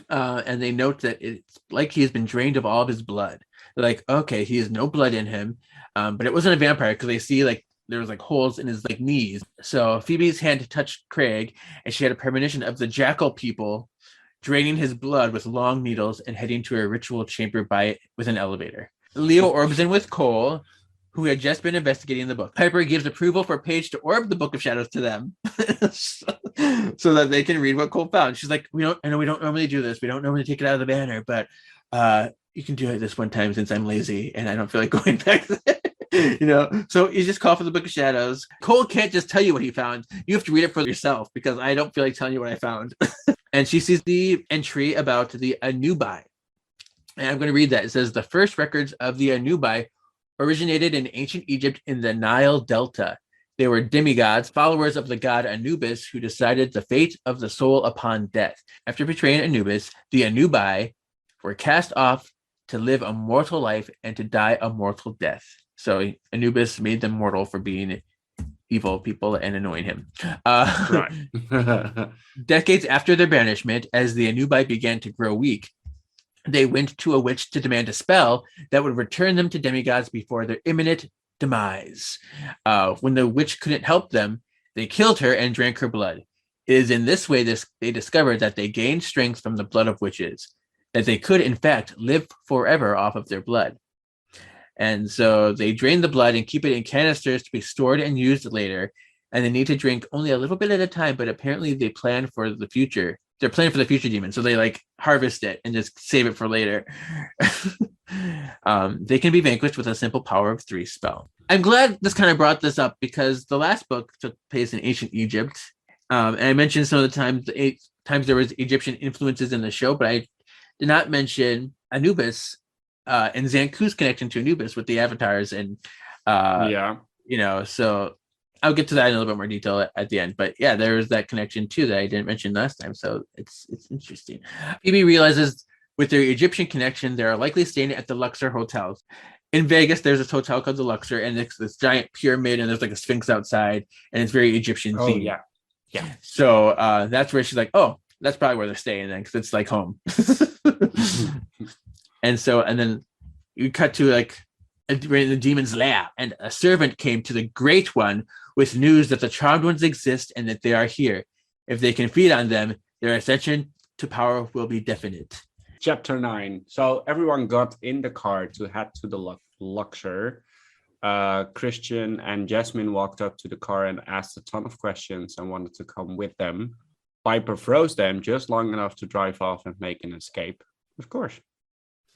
And they note that it's like he's been drained of all of his blood. They're like, okay, he has no blood in him, but it wasn't a vampire, because they see like there was like holes in his like knees. So Phoebe's hand touched Craig, and she had a premonition of the jackal people draining his blood with long needles and heading to a ritual chamber with an elevator. Leo orbs in with Cole, who had just been investigating the book. Piper gives approval for Paige to orb the Book of Shadows to them so that they can read what Cole found. She's like, I know we don't normally do this. We don't normally take it out of the banner, but you can do it this one time since I'm lazy and I don't feel like going back there. So you just call for the Book of Shadows. Cole can't just tell you what he found. You have to read it for yourself, because I don't feel like telling you what I found. And she sees the entry about the Anubai. And I'm going to read that. It says, the first records of the Anubai originated in ancient Egypt in the Nile Delta. They were demigods, followers of the god Anubis, who decided the fate of the soul upon death. After betraying Anubis, the Anubai were cast off to live a mortal life and to die a mortal death. So Anubis made them mortal for being evil people and annoying him. Right. Decades after their banishment, as the Anubai began to grow weak, they went to a witch to demand a spell that would return them to demigods before their imminent demise. When the witch couldn't help them, they killed her and drank her blood. It is in this way they discovered that they gained strength from the blood of witches, that they could, in fact, live forever off of their blood. And so they drain the blood and keep it in canisters to be stored and used later. And they need to drink only a little bit at a time, but apparently they plan for the future. They're planning for the future demon. So they like harvest it and just save it for later. They can be vanquished with a simple power of 3 spell. I'm glad this kind of brought this up because the last book took place in ancient Egypt. And I mentioned some of the times there was Egyptian influences in the show, but I did not mention Anubis and Zanku's connection to Anubis with the avatars. And, so I'll get to that in a little bit more detail at the end. But yeah, there was that connection too that I didn't mention last time. So it's interesting. Phoebe realizes with their Egyptian connection, they're likely staying at the Luxor hotels. In Vegas, there's this hotel called the Luxor, and it's this giant pyramid, and there's like a sphinx outside, and it's very Egyptian themed. Yeah. So that's where she's like, oh, that's probably where they're staying then, because it's like home. And then you cut to like in the demon's lair, and a servant came to the Great One with news that the Charmed Ones exist and that they are here. If they can feed on them, their ascension to power will be definite. Chapter 9. So everyone got in the car to head to the Luxor. Christian and Jasmine walked up to the car and asked a ton of questions and wanted to come with them. Piper froze them just long enough to drive off and make an escape. Of course.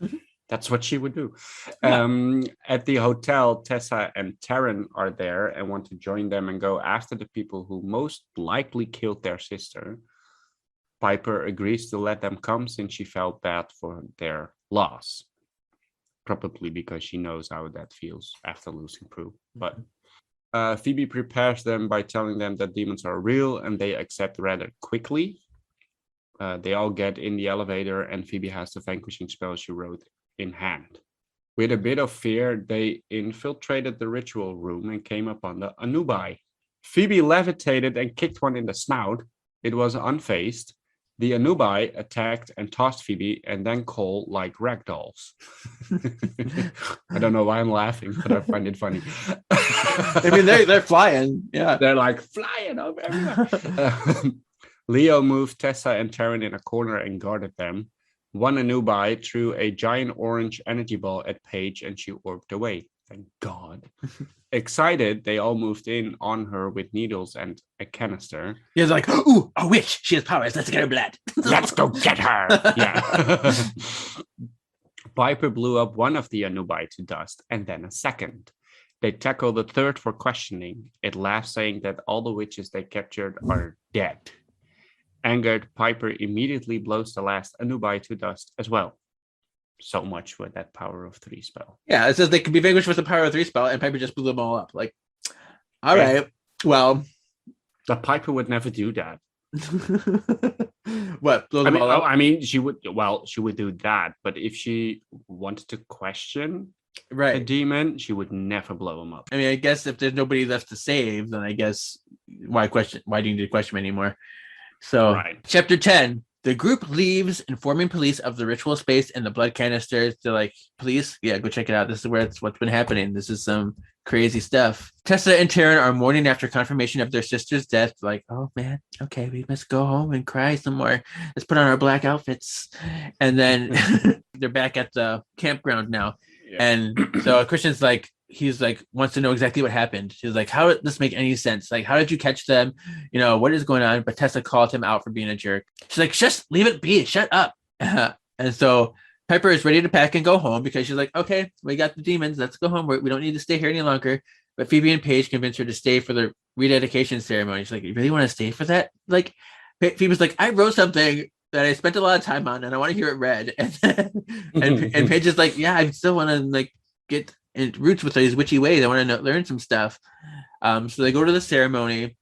Mm-hmm. That's what she would do. Yeah. At the hotel, Tessa and Taryn are there and want to join them and go after the people who most likely killed their sister. Piper agrees to let them come since she felt bad for their loss. Probably because she knows how that feels after losing Prue. But Phoebe prepares them by telling them that demons are real and they accept rather quickly. They all get in the elevator and Phoebe has the vanquishing spell she wrote in hand. With a bit of fear, they infiltrated the ritual room and came upon the Anubai. Phoebe levitated and kicked one in the snout. It was unfazed. The Anubai attacked and tossed Phoebe and then Cole like ragdolls. I don't know why I'm laughing, but I find it funny. I mean, they're flying. Yeah, they're like flying over everywhere. Leo moved Tessa and Taryn in a corner and guarded them. One Anubai threw a giant orange energy ball at Paige and she orbed away. Thank God. Excited, they all moved in on her with needles and a canister. Yeah, they're like, ooh, a witch. She has powers. Let's get her blood. Let's go get her. Yeah. Piper blew up one of the Anubai to dust and then a second. They tackle the third for questioning. It laughs, saying that all the witches they captured are dead. Angered, Piper immediately blows the last Anubai to dust as well. So much for that power of 3 spell. Yeah, it says they can be vanquished with the power of 3 spell, and Piper just blew them all up. Like, all right, well. The Piper would never do that. What? Blow them all up? I mean, she would do that, but if she wanted to question a demon, she would never blow him up. I mean, I guess if there's nobody left to save, then I guess why do you need to question anymore? So, Chapter 10, the group leaves, informing police of the ritual space and the blood canisters. They're like, police, yeah, go check it out. This is what's been happening. This is some crazy stuff. Tessa and Taryn are mourning after confirmation of their sister's death. Like, oh man, okay, we must go home and cry some more. Let's put on our black outfits. And then they're back at the campground now. Yeah. And so Christian's like, he's like, wants to know exactly what happened. He's like, how did this make any sense? Like, how did you catch them? You know, what is going on? But Tessa called him out for being a jerk. She's like, just leave it be. Shut up. And so Piper is ready to pack and go home because she's like, okay, we got the demons. Let's go home. We don't need to stay here any longer. But Phoebe and Paige convince her to stay for the rededication ceremony. She's like, you really want to stay for that? Like, Phoebe's like, I wrote something that I spent a lot of time on and I want to hear it read. And Paige is like, yeah, I still want to like get in roots with these witchy ways. I want to learn some stuff. So they go to the ceremony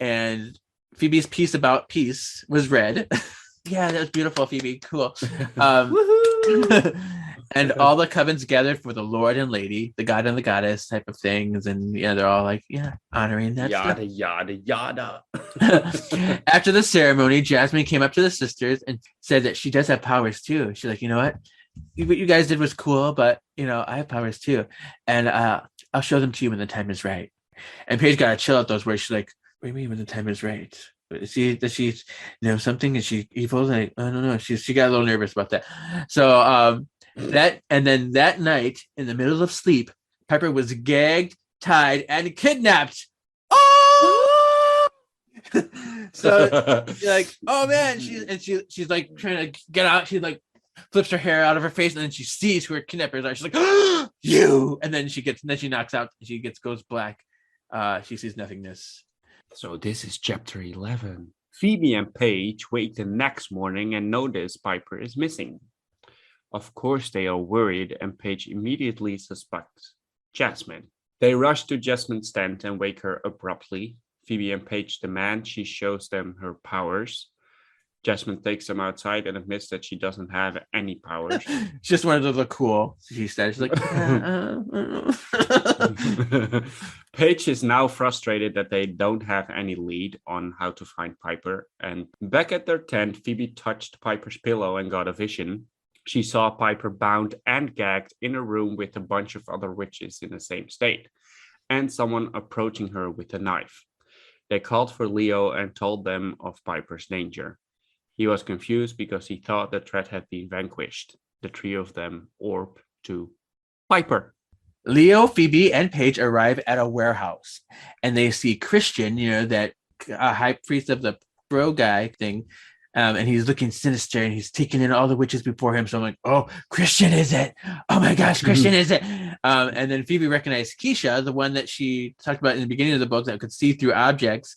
and Phoebe's piece about peace was read. Yeah, that was beautiful, Phoebe. Cool. And all the covens gathered for the Lord and Lady, the god and the goddess type of things. And yeah, they're all like, yeah, honoring that Yada, yada, yada. stuff. After the ceremony, Jasmine came up to the sisters and said that she does have powers too. She's like, you know what? What you guys did was cool, but you know, I have powers too. And I'll show them to you when the time is right. And Paige got to chill out those words. She's like, what do you mean when the time is right? Does she know something? Is she evil? Like, I don't know. She got a little nervous about that. So that night in the middle of sleep, Piper was gagged, tied, and kidnapped. Oh! So she's like, oh man, she's like trying to get out. She like flips her hair out of her face, and then she sees who her kidnappers are. She's like, oh, you! And then she knocks out. And goes black. She sees nothingness. So this is chapter 11. Phoebe and Paige wake the next morning and notice Piper is missing. Of course, they are worried, and Paige immediately suspects Jasmine. They rush to Jasmine's tent and wake her abruptly. Phoebe and Paige demand she shows them her powers. Jasmine takes them outside and admits that she doesn't have any powers. She just wanted to look cool, she said. She's like, Paige is now frustrated that they don't have any lead on how to find Piper. And back at their tent, Phoebe touched Piper's pillow and got a vision. She saw Piper bound and gagged in a room with a bunch of other witches in the same state, and someone approaching her with a knife. They called for Leo and told them of Piper's danger. He was confused because he thought the threat had been vanquished. The three of them orb to Piper. Leo, Phoebe, and Paige arrive at a warehouse, and they see Christian, that high priest of the bro guy thing, and he's looking sinister, and he's taking in all the witches before him. So I'm like, oh, Christian is it? Oh my gosh, Christian is it? And then Phoebe recognized Keisha, the one that she talked about in the beginning of the book that could see through objects.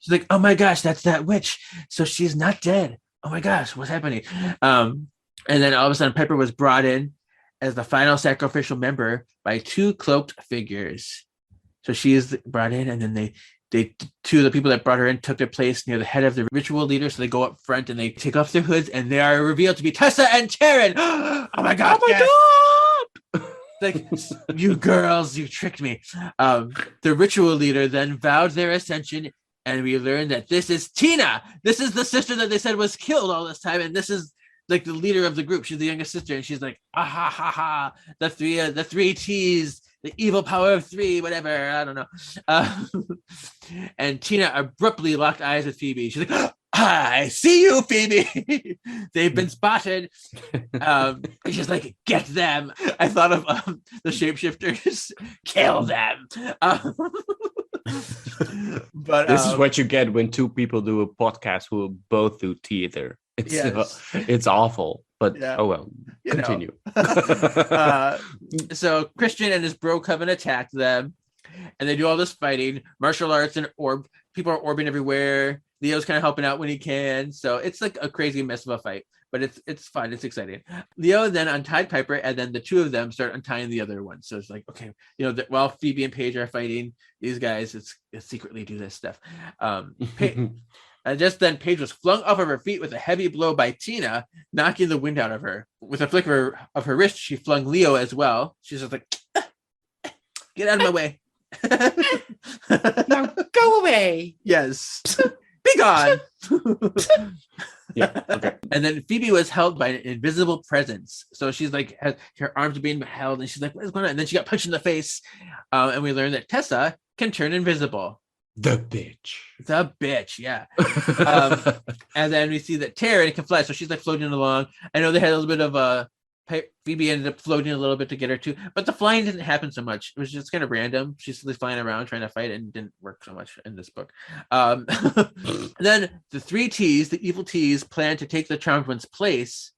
She's like, oh my gosh, that's that witch. So she's not dead. Oh my gosh, what's happening? And then all of a sudden, Piper was brought in as the final sacrificial member by two cloaked figures. So she is brought in, and then they two of the people that brought her in took their place near the head of the ritual leader. So they go up front and they take off their hoods, and they are revealed to be Tessa and Taryn. Oh my god! Oh my god! Like, you girls, you tricked me. The ritual leader then vowed their ascension, and we learned that this is Tina. This is the sister that they said was killed all this time, and this is like the leader of the group. She's the youngest sister, and she's like, ah ha ha ha, the three T's, the evil power of three, whatever, I don't know. And Tina abruptly locked eyes with Phoebe. She's like, I see you, Phoebe. They've been spotted. And she's like, get them. I thought of the shapeshifters. Kill them. But this is what you get when two people do a podcast who both do theater. It's awful, but oh well. Continue. So Christian and his bro coven attack them, and they do all this fighting, martial arts, and people are orbing everywhere. Leo's kind of helping out when he can, so it's like a crazy mess of a fight, but it's fun, it's exciting. Leo then untied Piper, and then the two of them start untying the other one. So it's like, okay, while Phoebe and Paige are fighting these guys, it's secretly do this stuff. And just then, Paige was flung off of her feet with a heavy blow by Tina, knocking the wind out of her. With a flick of her wrist, she flung Leo as well. She's just like, get out of my way. Now go away. Yes. Be gone. Yeah. Okay. And then Phoebe was held by an invisible presence. So she's like, her arms are being held, and she's like, what is going on? And then she got punched in the face. And we learned that Tessa can turn invisible. The bitch, yeah. And then we see that Taryn can fly, so she's like floating along. I know they had a little bit of Phoebe ended up floating a little bit to get her too, but the flying didn't happen so much. It was just kind of random. She's flying around trying to fight, and didn't work so much in this book. Then the three T's, the evil T's, plan to take the Charmed One's place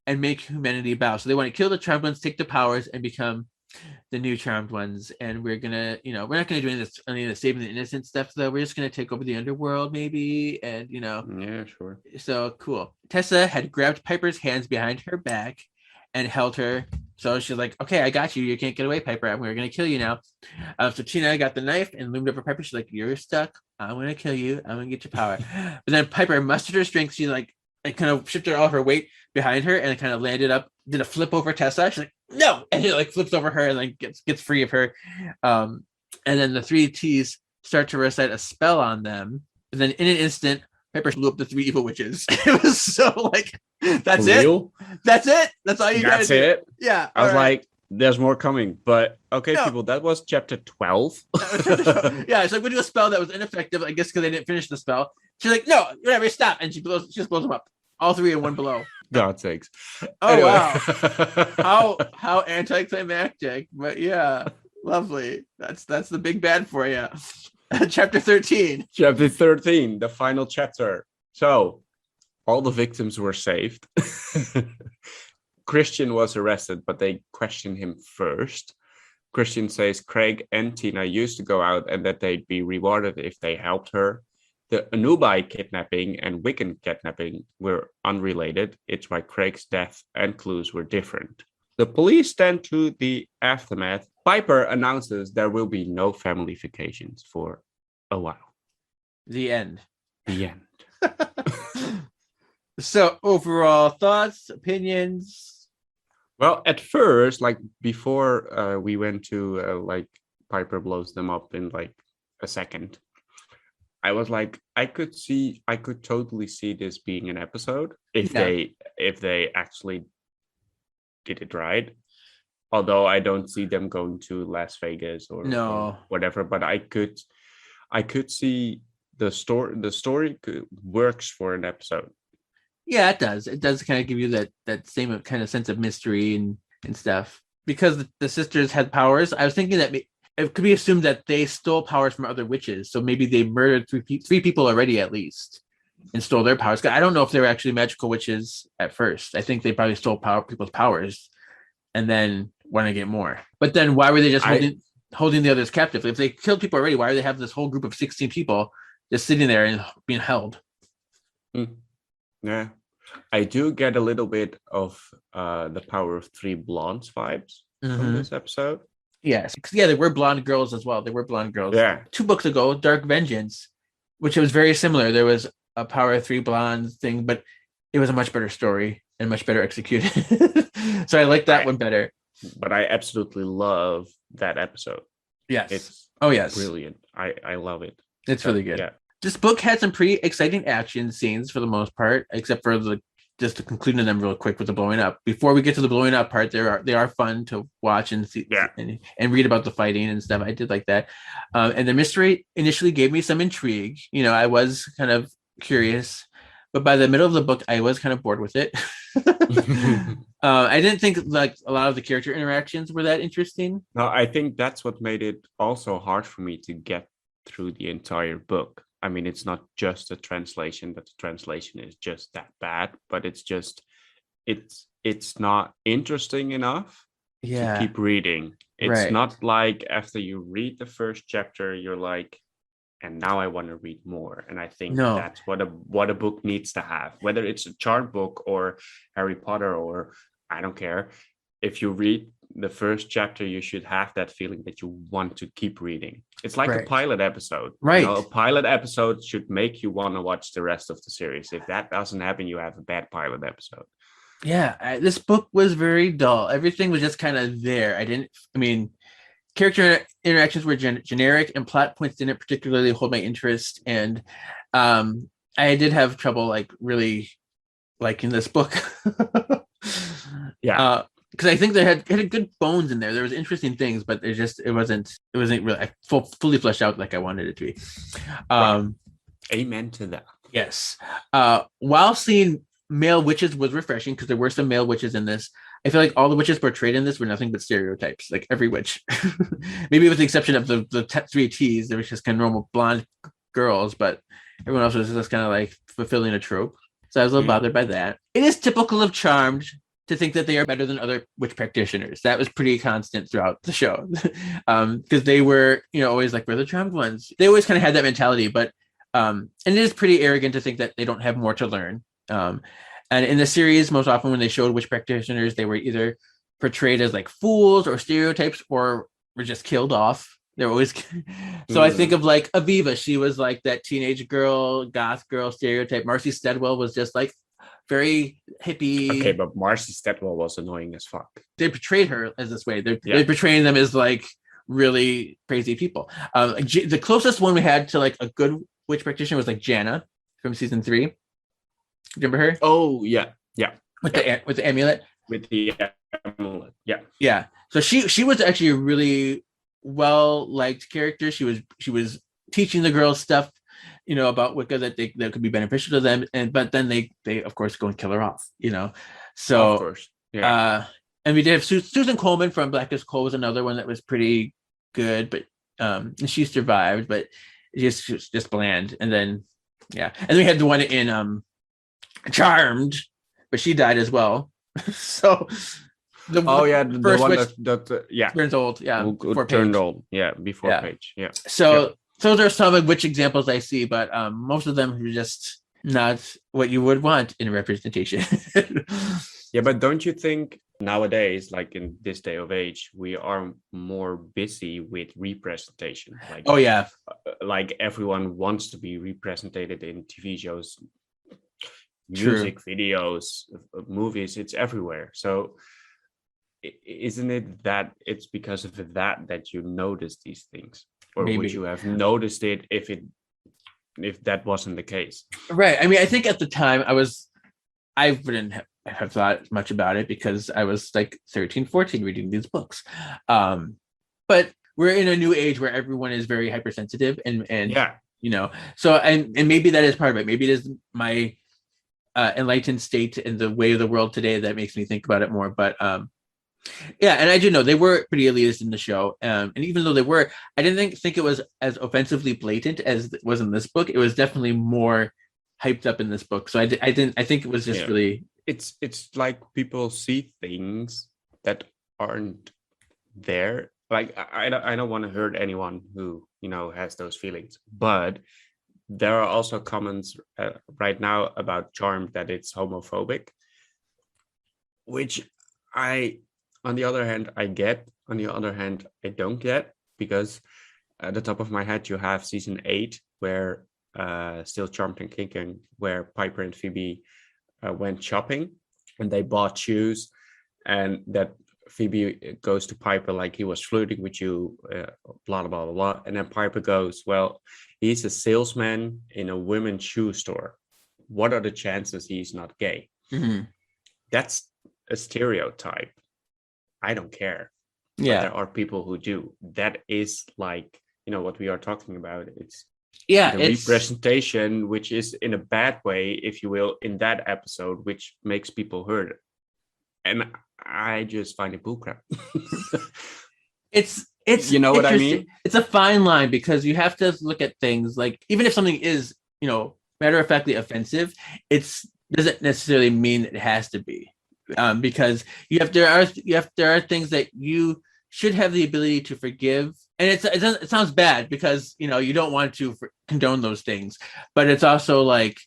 and make humanity bow. So they want to kill the Charmed Ones, take the powers, and become the new Charmed Ones. And we're gonna, we're not gonna do any of the saving the innocent stuff though. We're just gonna take over the underworld maybe, and yeah, sure. So cool. Tessa had grabbed Piper's hands behind her back and held her. So she's like, okay, I got you. You can't get away, Piper. We're gonna kill you now. So Tina got the knife and loomed over Piper. She's like, you're stuck. I'm gonna kill you. I'm gonna get your power. But then Piper mustered her strength. She's like, like kind of shifted all her weight behind her and it kind of landed up, did a flip over Tessa. She's like, no, and it like flips over her and like gets free of her. And then the three T's start to recite a spell on them. And then in an instant, Piper blew up the three evil witches. It was so like, that's For it. real? That's it. That's all you got. That's it. Yeah. I was all right. like, there's more coming, but okay, No. people, that was chapter 12. Yeah, it's like we do a spell that was ineffective, I guess, because they didn't finish the spell. She's like, no, whatever, stop, and she just blows them up, all three in one blow. God sakes. Oh Anyway. wow, how anticlimactic, but yeah, lovely. That's the big bad for you. Chapter 13. Chapter 13, the final chapter. So, all the victims were saved. Christian was arrested, but they questioned him first. Christian says Craig and Tina used to go out and that they'd be rewarded if they helped her. The Anubai kidnapping and Wiccan kidnapping were unrelated. It's why Craig's death and clues were different. The police tend to the aftermath. Piper announces there will be no family vacations for a while. The end. The end. So overall thoughts, opinions. Well, at first, like before we went to like Piper blows them up in like a second, I was like, I could totally see this being an episode if they actually did it right. Although I don't see them going to Las Vegas or whatever, but I could see the story. The story works for an episode. Yeah, it does. It does kind of give you that same kind of sense of mystery and stuff. Because the sisters had powers, I was thinking that it could be assumed that they stole powers from other witches. So maybe they murdered three people already at least and stole their powers. I don't know if they were actually magical witches at first. I think they probably stole people's powers and then want to get more. But then why were they just holding the others captive? If they killed people already, why do they have this whole group of 16 people just sitting there and being held? Yeah, I do get a little bit of the Power of Three Blondes vibes from this episode. Yes. Yeah, there were blonde girls as well. There were blonde girls. Yeah. 2 books ago, Dark Vengeance, which was very similar. There was a Power of Three Blondes thing, but it was a much better story and much better executed. So I like that one better. But I absolutely love that episode. Yes. It's brilliant. I love it. It's really good. Yeah. This book had some pretty exciting action scenes for the most part, except for just to conclude them real quick with the blowing up. Before we get to the blowing up part, they are fun to watch and see and read about the fighting and stuff. I did like that. And the mystery initially gave me some intrigue. I was kind of curious, but by the middle of the book, I was kind of bored with it. I didn't think like a lot of the character interactions were that interesting. No, I think that's what made it also hard for me to get through the entire book. I mean, it's not just a translation, that the translation is just that bad, but it's just, it's not interesting enough to keep reading. It's not like after you read the first chapter, you're like, and now I want to read more. And I think that's what a book needs to have, whether it's a chart book or Harry Potter or I don't care. If you read the first chapter, you should have that feeling that you want to keep reading. It's like a pilot episode. Right. A pilot episode should make you want to watch the rest of the series. If that doesn't happen, you have a bad pilot episode. Yeah, this book was very dull. Everything was just kind of there. Character interactions were generic and plot points didn't particularly hold my interest. And I did have trouble like really liking this book. Yeah. Because I think they had good bones in there. There was interesting things, but it wasn't really fully fleshed out like I wanted it to be. Amen to that. Yes. While seeing male witches was refreshing because there were some male witches in this. I feel like all the witches portrayed in this were nothing but stereotypes, like every witch. Maybe with the exception of the 3 T's, there was just kind of normal blonde girls, but everyone else was just kind of like fulfilling a trope. So I was a little bothered by that. It is typical of Charmed to think that they are better than other witch practitioners. That was pretty constant throughout the show. Because they were, always like, we're the Charmed ones. They always kind of had that mentality, but and it is pretty arrogant to think that they don't have more to learn. And in the series, most often when they showed witch practitioners, they were either portrayed as like fools or stereotypes or were just killed off. They're always so I think of like Aviva. She was like that teenage girl, goth girl stereotype. Marcy Steadwell was just like very hippie. Okay, but Marcy Stepwell was annoying as fuck. They portrayed her as this way. They're Yeah. portraying them as like really crazy people. The closest one we had to like a good witch practitioner was like Jana from season 3. Remember her? Oh yeah, With the amulet. with the amulet. Yeah. Yeah. So she was actually a really well liked character. She was teaching the girls stuff, you know, about Wicca that could be beneficial to them. But then they of course go and kill her off, you know. So Of course. Yeah. and we did have Susan Coleman from Blackest Coal was another one that was pretty good, but she survived, but she was just bland. And then and then we had the one in Charmed, but she died as well. So the one witch that turns old, who turned old, before Page, So those are some of which examples I see, but most of them are just not what you would want in a representation. Yeah, but don't you think nowadays, like in this day of age, we are more busy with representation? Like, like everyone wants to be represented in TV shows, music videos, movies. It's everywhere. So isn't it that it's because of that you notice these things, or Maybe. would you have noticed it if that wasn't the case? Right. I mean, I think at the time I wouldn't have thought much about it because I was like 13, 14 reading these books. But we're in a new age where everyone is very hypersensitive and you know, so and maybe that is part of it. Maybe it is my enlightened state in the way of the world today that makes me think about it more. But and I do know they were pretty elitist in the show. And even though they were, I didn't think it was as offensively blatant as it was in this book. It was definitely more hyped up in this book. So I think it was just really. It's like people see things that aren't there. Like I don't want to hurt anyone who, you know, has those feelings, but there are also comments right now about Charmed that it's homophobic, which on the other hand I get, on the other hand I don't get, because at the top of my head you have season 8 where Still Charmed and Kicking, where Piper and Phoebe went shopping and they bought shoes, and that Phoebe goes to Piper like, he was flirting with you, blah blah blah blah, and then Piper goes, well, he's a salesman in a women's shoe store. What are the chances he's not gay? Mm-hmm. That's a stereotype. I don't care. Yeah, but there are people who do. That is like, you know, what we are talking about. It's representation, which is in a bad way, if you will, in that episode, which makes people hurt. And I just find it bullcrap. It's you know what I mean? It's a fine line because you have to look at things like, even if something is, you know, matter of factly offensive, it doesn't necessarily mean it has to be, because there are things that you should have the ability to forgive. And it sounds bad because, you know, you don't want to condone those things, but it's also like,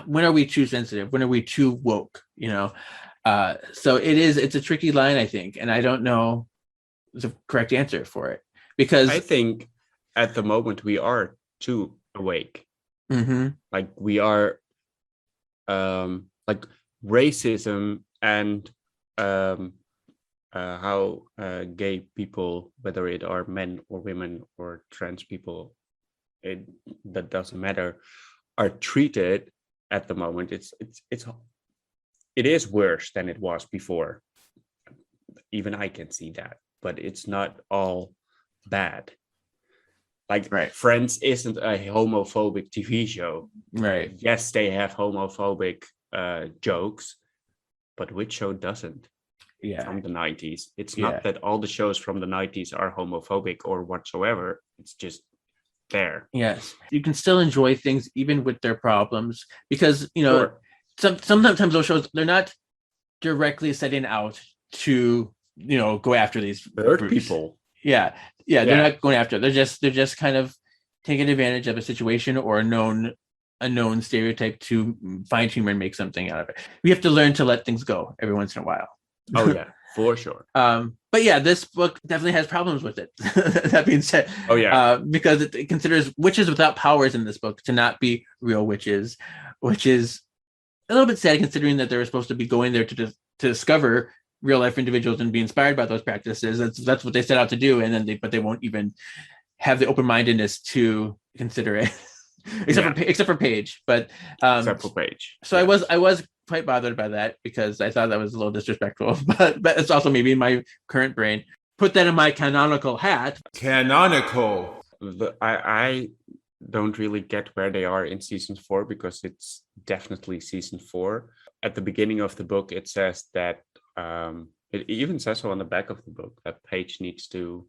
when are we too sensitive? When are we too woke? You know, so it's a tricky line, I think, and I don't know the correct answer for it, because I think at the moment we are too awake. Mm-hmm. Like we are, like racism and how gay people, whether it are men or women or trans people, that doesn't matter, are treated at the moment. It is worse than it was before. Even I can see that, but it's not all bad. Like, Friends isn't a homophobic TV show. Right. Yes, they have homophobic jokes, but which show doesn't? From the 90s. It's not that all the shows from the 90s are homophobic or whatsoever. It's just there. Yes. You can still enjoy things even with their problems, because, you know, sometimes those shows, they're not directly setting out to, you know, go after these hurt people. They're not going after. They're just kind of taking advantage of a situation or a known stereotype to find humor and make something out of it. We have to learn to let things go every once in a while. Oh yeah, for sure. But yeah, this book definitely has problems with it. That being said, because it considers witches without powers in this book to not be real witches, which is a little bit sad considering that they were supposed to be going there to discover real life individuals and be inspired by those practices. That's what they set out to do, and then they won't even have the open mindedness to consider it, except for Paige. But except for Paige. So I was quite bothered by that because I thought that was a little disrespectful. But it's also maybe in my current brain. Put that in my canonical hat. Canonical. I don't really get where they are in season 4 because it's definitely season 4. At the beginning of the book, it says that it even says so on the back of the book that Paige needs to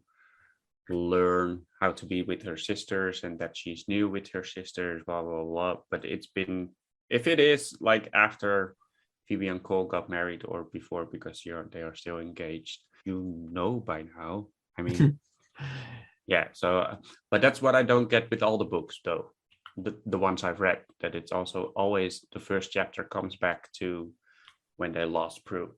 learn how to be with her sisters and that she's new with her sisters, blah blah blah. But it's been, if it is like after Phoebe and Cole got married or before, because they are still engaged, you know by now. I mean, yeah. So, but that's what I don't get with all the books, though. The ones I've read, that it's also always the first chapter comes back to when they lost Prue.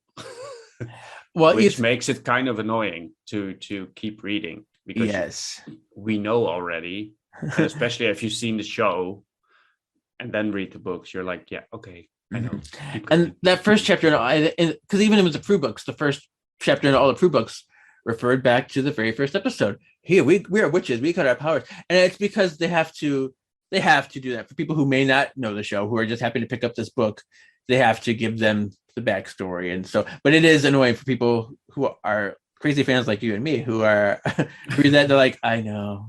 Well, which makes it kind of annoying to keep reading because yes, we know already, and especially if you've seen the show and then read the books, you're like, yeah, okay, I know. And that first chapter, because even with the Prue books, the first chapter in all the Prue books referred back to the very first episode. Here, we are witches. We got our powers, and it's because they have to do that for people who may not know the show, who are just happy to pick up this book. They have to give them the backstory, and so. But it is annoying for people who are crazy fans like you and me, who are read that they're like, I know.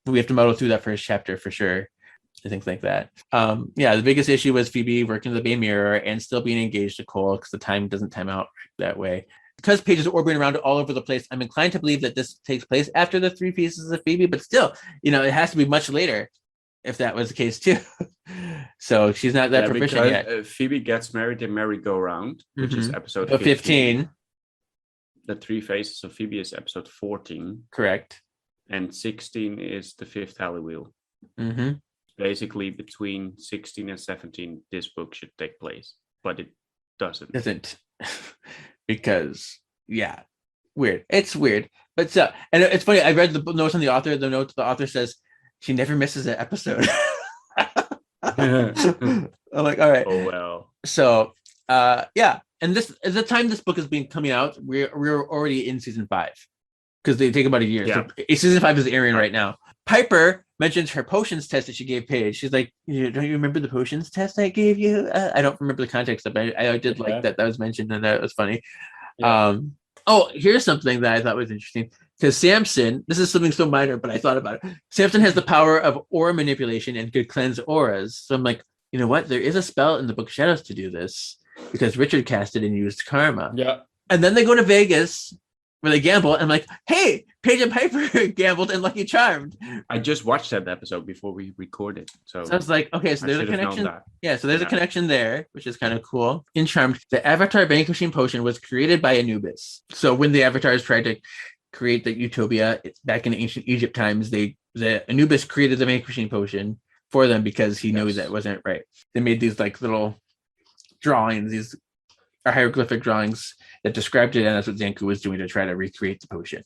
We have to muddle through that first chapter for sure. And things like that. The biggest issue was Phoebe working the Bay Mirror and still being engaged to Cole because the time doesn't time out that way. Because Paige is orbiting around all over the place, I'm inclined to believe that this takes place after the 3 pieces of Phoebe, but still, it has to be much later if that was the case too. So she's not that proficient yet. Phoebe gets married in merry-go-round, which is episode 15. The 3 Phases of Phoebe is episode 14. Correct. And 16 is the 5th Halley Wheel. Mm-hmm. Basically, between 16 and 17, this book should take place, but it doesn't. Because, weird. It's weird. But and it's funny, I read the notes on the author. The notes the author says she never misses an episode. I'm like, all right. Oh, well. So, and this at the time this book is coming out, we're already in season 5 because they take about a year. Yeah. So season 5 is airing right now. Piper mentions her potions test that she gave Paige. She's like, don't you remember the potions test I gave you? I don't remember the context of it. I did like that was mentioned, and that was funny. Yeah. Here's something that I thought was interesting. Because Samson, this is something so minor, but I thought about it. Samson has the power of aura manipulation and could cleanse auras. So I'm like, you know what? There is a spell in the Book of Shadows to do this because Richard cast it and used karma. Yeah. And then they go to Vegas where they gamble. And I'm like, hey, Paige and Piper gambled and Lucky Charmed. I just watched that episode before we recorded. So I was like, okay, so there's a connection. Yeah, so there's a connection there, which is kind of cool. In Charmed, the Avatar Vanquishing Potion was created by Anubis. So when the Avatars tried to create the Utopia back in ancient Egypt times, the Anubis created the Vanquishing Potion for them because he knew that wasn't right. They made these like little drawings, these hieroglyphic drawings that described it, and that's what Zanku was doing to try to recreate the potion.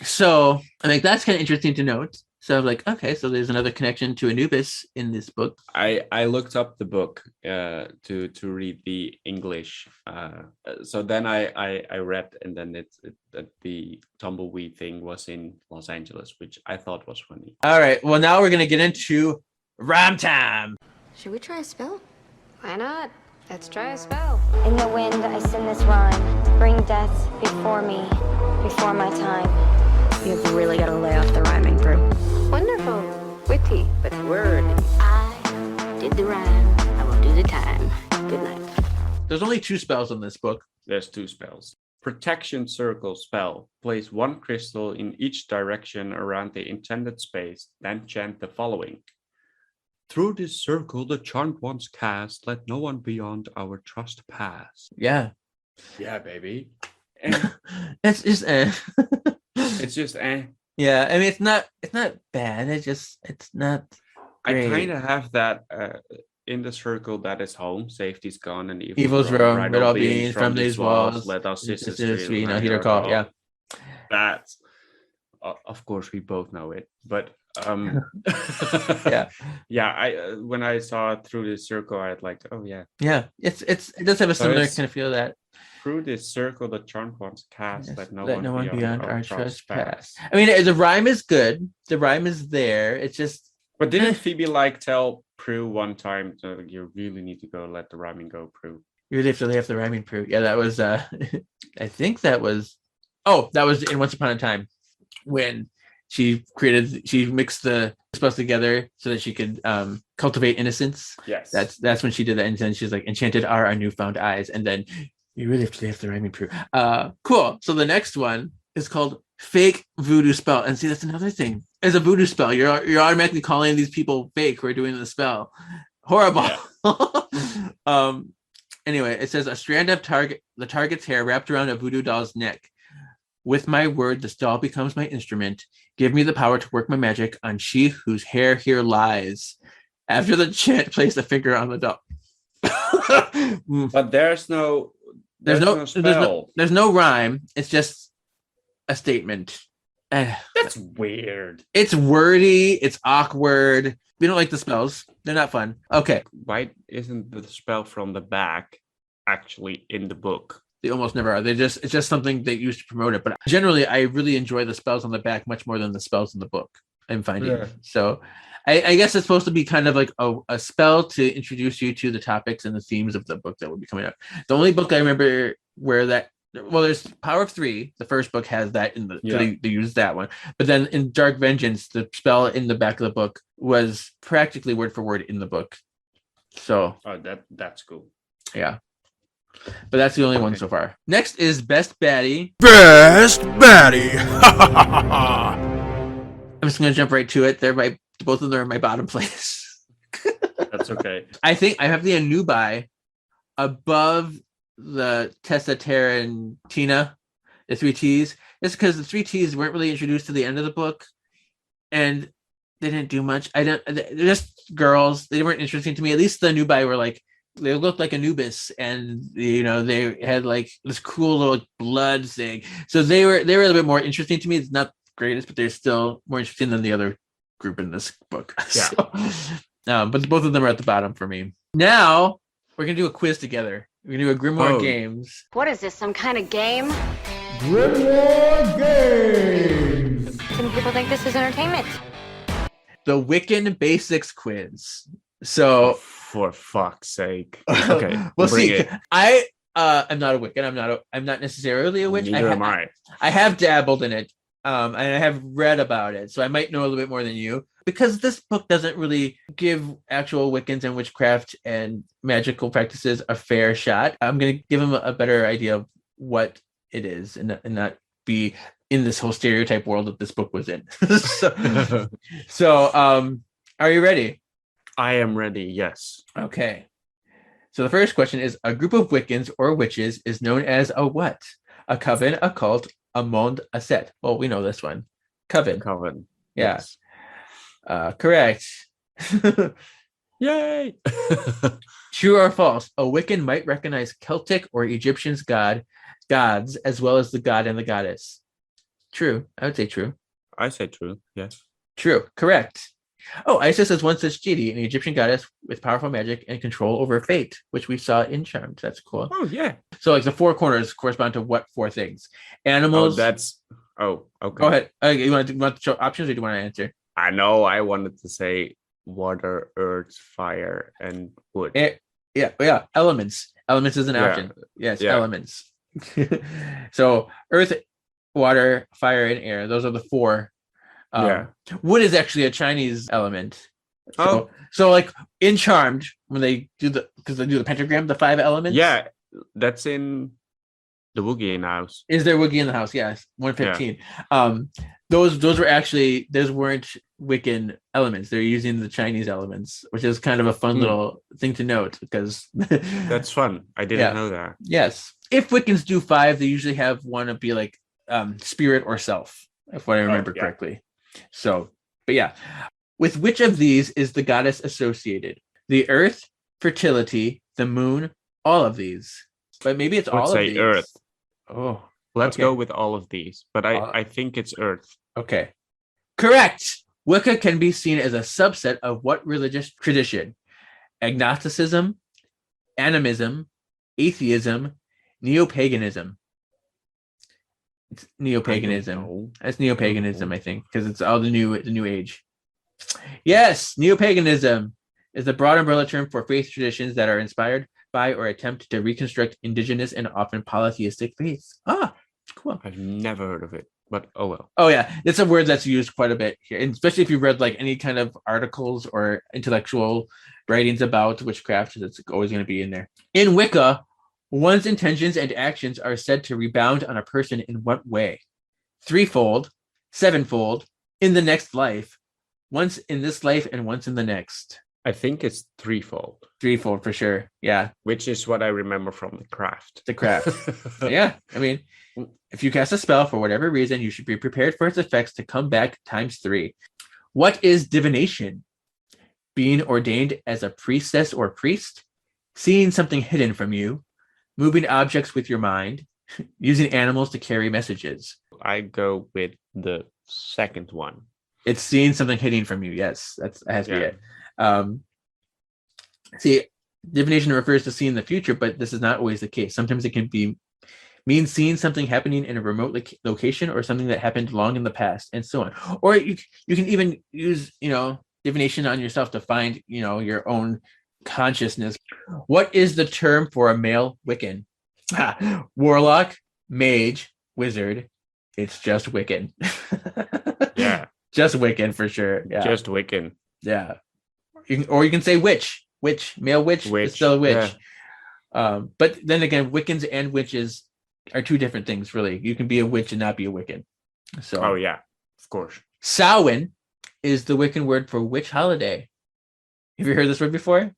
So I think that's kind of interesting to note. So I'm like, okay, so there's another connection to Anubis in this book. I looked up the book to read the English. So then I read, and then that the tumbleweed thing was in Los Angeles, which I thought was funny. All right, well now we're gonna get into rhyme time. Should we try a spell? Why not? Let's try a spell. In the wind, I sing this rhyme. Bring death before me, before my time. You've really got to lay off the rhyming, Prue. Wonderful. Witty, but wordy. I did the rhyme. I will do the time. Good night. There's only 2 spells in this book. There's 2 spells. Protection Circle spell. Place 1 crystal in each direction around the intended space, then chant the following. Through this circle the charmed ones cast, let no one beyond our trust pass. Yeah. Yeah, baby. It's just It's just Yeah, I mean it's not bad. It's not great. I kind of have that in the circle that is home, safety's gone, and evil's roam, rid all beings from these walls. Let our sisters heed our call. Yeah. That, of course, we both know it, but Um, Yeah. yeah. I when I saw Through the Circle, I had like, oh yeah, Yeah, it does have a So similar it's- kind of feel that. through this circle the charmed ones cast, Yes, let no let one no one beyond our trespass. trespass. I mean, the rhyme is good. The rhyme is there. It's just But didn't Phoebe like tell Prue one time, you really need to go, let the rhyming go, Prue? you really have the rhyming proof. Yeah, that was. I think that was. Oh, that was in Once Upon a Time when she mixed the spells together so that she could cultivate innocence. Yes. That's when she did that, and then she's like, "Enchanted are our newfound eyes," and then you really have to rhyming proof. Cool. So the next one is called fake voodoo spell, and see that's another thing. As a voodoo spell, you're automatically calling these people fake who are doing the spell. Horrible. Yeah. Anyway, it says a strand of the target's hair wrapped around a voodoo doll's neck. With my word, this doll becomes my instrument. Give me the power to work my magic on she whose hair here lies. After the chant, place a finger on the doll. But there's no spell. There's no rhyme. It's just a statement. That's weird. It's wordy. It's awkward. We don't like the spells. They're not fun. Okay. Why isn't the spell from the back actually in the book? They almost never are. It's just something they use to promote it. But generally, I really enjoy the spells on the back much more than the spells in the book. I'm finding. Yeah. So I guess it's supposed to be kind of like a spell to introduce you to the topics and the themes of the book that will be coming up. The only book I remember where that, well, there's Power of Three. The first book has that in the, they use that one. But then in Dark Vengeance, the spell in the back of the book was practically word for word in the book. So that's cool. Yeah. But that's the only one so far. Next is Best Baddie. Best Baddie. I'm just going to jump right to it. Both of them are in my bottom place. That's okay. I think I have the Anubai above the Tessa, Tara, and Tina, the three T's. It's because the three T's weren't really introduced to the end of the book, and they didn't do much. They're just girls. They weren't interesting to me. At least the Anubai were like, they looked like Anubis, and they had like this cool little blood thing. So they were a little bit more interesting to me. It's not the greatest, but they're still more interesting than the other group in this book. Yeah. But both of them are at the bottom for me. Now we're gonna do a quiz together. We're gonna do a Grimoire Games. What is this, some kind of game? Grimoire Games. Some people think this is entertainment. The Wiccan Basics Quiz. So for fuck's sake. Okay. We'll see. It. I'm not a Wiccan. I'm not necessarily a witch. Neither am I. I have dabbled in it. And I have read about it, so I might know a little bit more than you. Because this book doesn't really give actual Wiccans and witchcraft and magical practices a fair shot, I'm going to give them a better idea of what it is and not be in this whole stereotype world that this book was in. So, are you ready? I am ready, yes. Okay. So the first question is, a group of Wiccans or witches is known as a what? A coven, a cult, a monde, a set. Well, we know this one. Coven. Yeah. Yes. Correct. Yay! True or false? A Wiccan might recognize Celtic or Egyptian gods as well as the god and the goddess. True. I would say true. I say true. Yes. True. Correct. Oh, Isis is one such deity, an Egyptian goddess with powerful magic and control over fate, which we saw in Charmed. That's cool. Oh, yeah. So, like, the four corners correspond to what four things? Animals. Okay. Go ahead. You want to show options, or do you want to answer? I know. I wanted to say water, earth, fire, and wood. Yeah. Elements. Elements is an option. Yes, elements. So, earth, water, fire, and air. Those are the four. Wood is actually a Chinese element. So like in Charmed, when they do the pentagram, the 5 elements. Yeah, that's in the Woogie in the house. Is there Woogie in the house? Yes, 115. Yeah. Those weren't Wiccan elements. They're using the Chinese elements, which is kind of a fun little thing to note because that's fun. I didn't know that. Yes, if Wiccans do 5, they usually have one to be like spirit or self, if I remember correctly. So, but yeah, with which of these is the goddess associated? The earth, fertility, the moon, all of these. But maybe it's all of these. Earth. Oh, let's go with all of these. But I think it's earth. Okay, correct. Wicca can be seen as a subset of what religious tradition? Agnosticism, animism, atheism, neo-paganism. It's neo-paganism. know. That's neo-paganism, I think, because it's all the new age. Yes, neo-paganism is the broad umbrella term for faith traditions that are inspired by or attempt to reconstruct indigenous and often polytheistic faiths. Ah, cool. I've never heard of it, but oh well. Oh yeah, it's a word that's used quite a bit here, and especially if you've read like any kind of articles or intellectual writings about witchcraft, that's always going to be in there. In Wicca, one's intentions and actions are said to rebound on a person in what way? Threefold, sevenfold, in the next life, once in this life and once in the next. I think it's threefold, Threefold for sure. Yeah, which is what I remember from the craft. the craft. Yeah, I mean, if you cast a spell for whatever reason, you should be prepared for its effects to come back times 3. What is divination? Being ordained as a priestess or priest, seeing something hidden from you, moving objects with your mind, using animals to carry messages. I go with the second one. It's seeing something hidden from you. Yes, that has to be Yeah. it. See, divination refers to seeing the future, but this is not always the case. Sometimes it can mean seeing something happening in a remote location or something that happened long in the past, and so on. Or you can even use divination on yourself to find your own consciousness. What is the term for a male Wiccan? Warlock, mage, wizard. It's just Wiccan. Yeah, just Wiccan for sure. Yeah, just Wiccan. yeah. You can say witch, male witch. It's still a witch. Yeah. But then again, Wiccans and witches are two different things, really. You can be a witch and not be a Wiccan. So, Oh yeah, of course. Samhain is the Wiccan word for witch holiday. Have you heard this word before?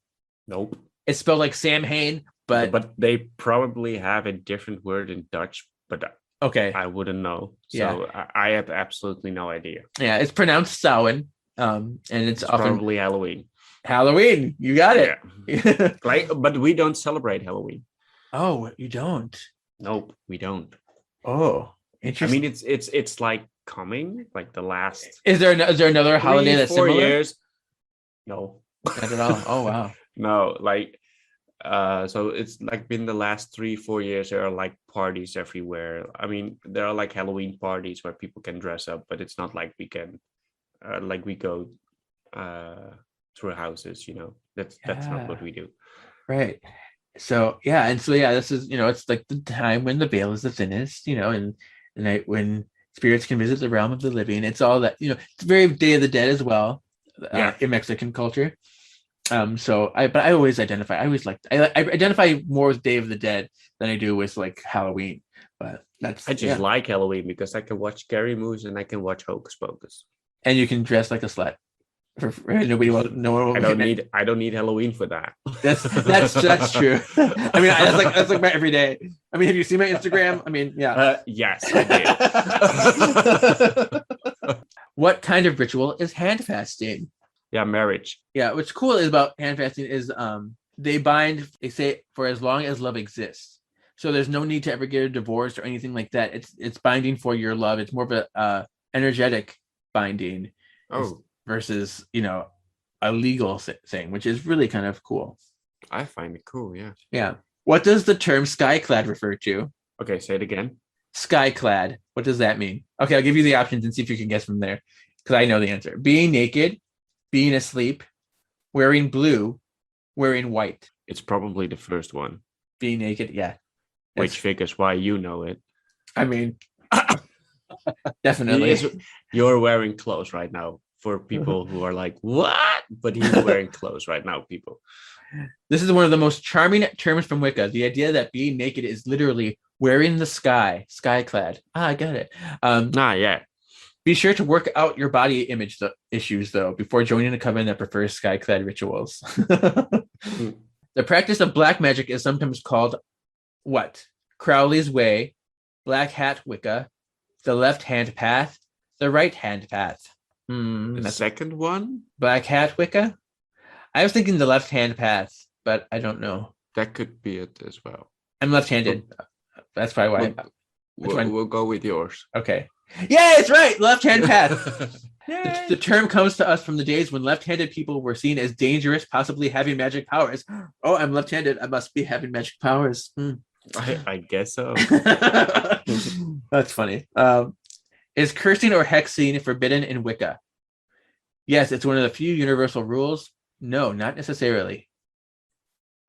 Nope. It's spelled like Samhain, but they probably have a different word in Dutch, but okay. I wouldn't know. So Yeah. I have absolutely no idea. Yeah, it's pronounced Samhain, and it's often Probably Halloween. Halloween. You got it. Yeah. But we don't celebrate Halloween. Oh, you don't? Nope, we don't. Oh, I interesting. mean, it's like coming, like the last Is there another holiday that's 3-4 similar? years. No, Not at all. Oh wow. no, like so it's like been the last 3-4 years. There are like parties everywhere. I mean, there are like Halloween parties where people can dress up, but it's not like we can like we go through houses, that's not what we do. Right. So this is it's like the time when the veil is the thinnest, and the night when spirits can visit the realm of the living. It's all that it's very Day of the Dead as well, in Mexican culture. I always identify. I identify more with Day of the Dead than I do with like Halloween. But I just like Halloween because I can watch scary movies and I can watch Hocus Pocus. And you can dress like a slut. Nobody will. No one will. I don't need Halloween for that. That's true. I mean, that's like my every day. I mean, have you seen my Instagram? I mean, yeah. Yes, I did. What kind of ritual is hand fasting? Yeah, marriage. Yeah, what's cool is about hand fasting is they bind. They say for as long as love exists. So there's no need to ever get a divorce or anything like that. It's binding for your love. It's more of a energetic binding. Oh. Versus a legal thing, which is really kind of cool. I find it cool. Yeah. Yeah. What does the term skyclad refer to? Okay, say it again. Skyclad. What does that mean? Okay, I'll give you the options and see if you can guess from there, because I know the answer. Being naked, being asleep, wearing blue, wearing white. It's probably the first one. Being naked, yeah. Which figures why you know it. I mean, definitely. You're wearing clothes right now. For people who are like, what? But he's wearing clothes right now, people. This is one of the most charming terms from Wicca. The idea that being naked is literally wearing the skyclad. I got it. Yeah. Be sure to work out your body image issues, though, before joining a coven that prefers skyclad rituals. The practice of black magic is sometimes called what? Crowley's Way, Black Hat Wicca, the Left Hand Path, the Right Hand Path. The second one? Black Hat Wicca? I was thinking the Left Hand Path, but I don't know. That could be it as well. I'm left-handed. That's probably why. We'll go with yours. Okay. Yeah, it's right. Left Hand Path. The term comes to us from the days when left-handed people were seen as dangerous, possibly having magic powers. Oh, I'm left-handed. I must be having magic powers. I guess so. That's funny. Is cursing or hexing forbidden in Wicca? Yes, it's one of the few universal rules. No, not necessarily.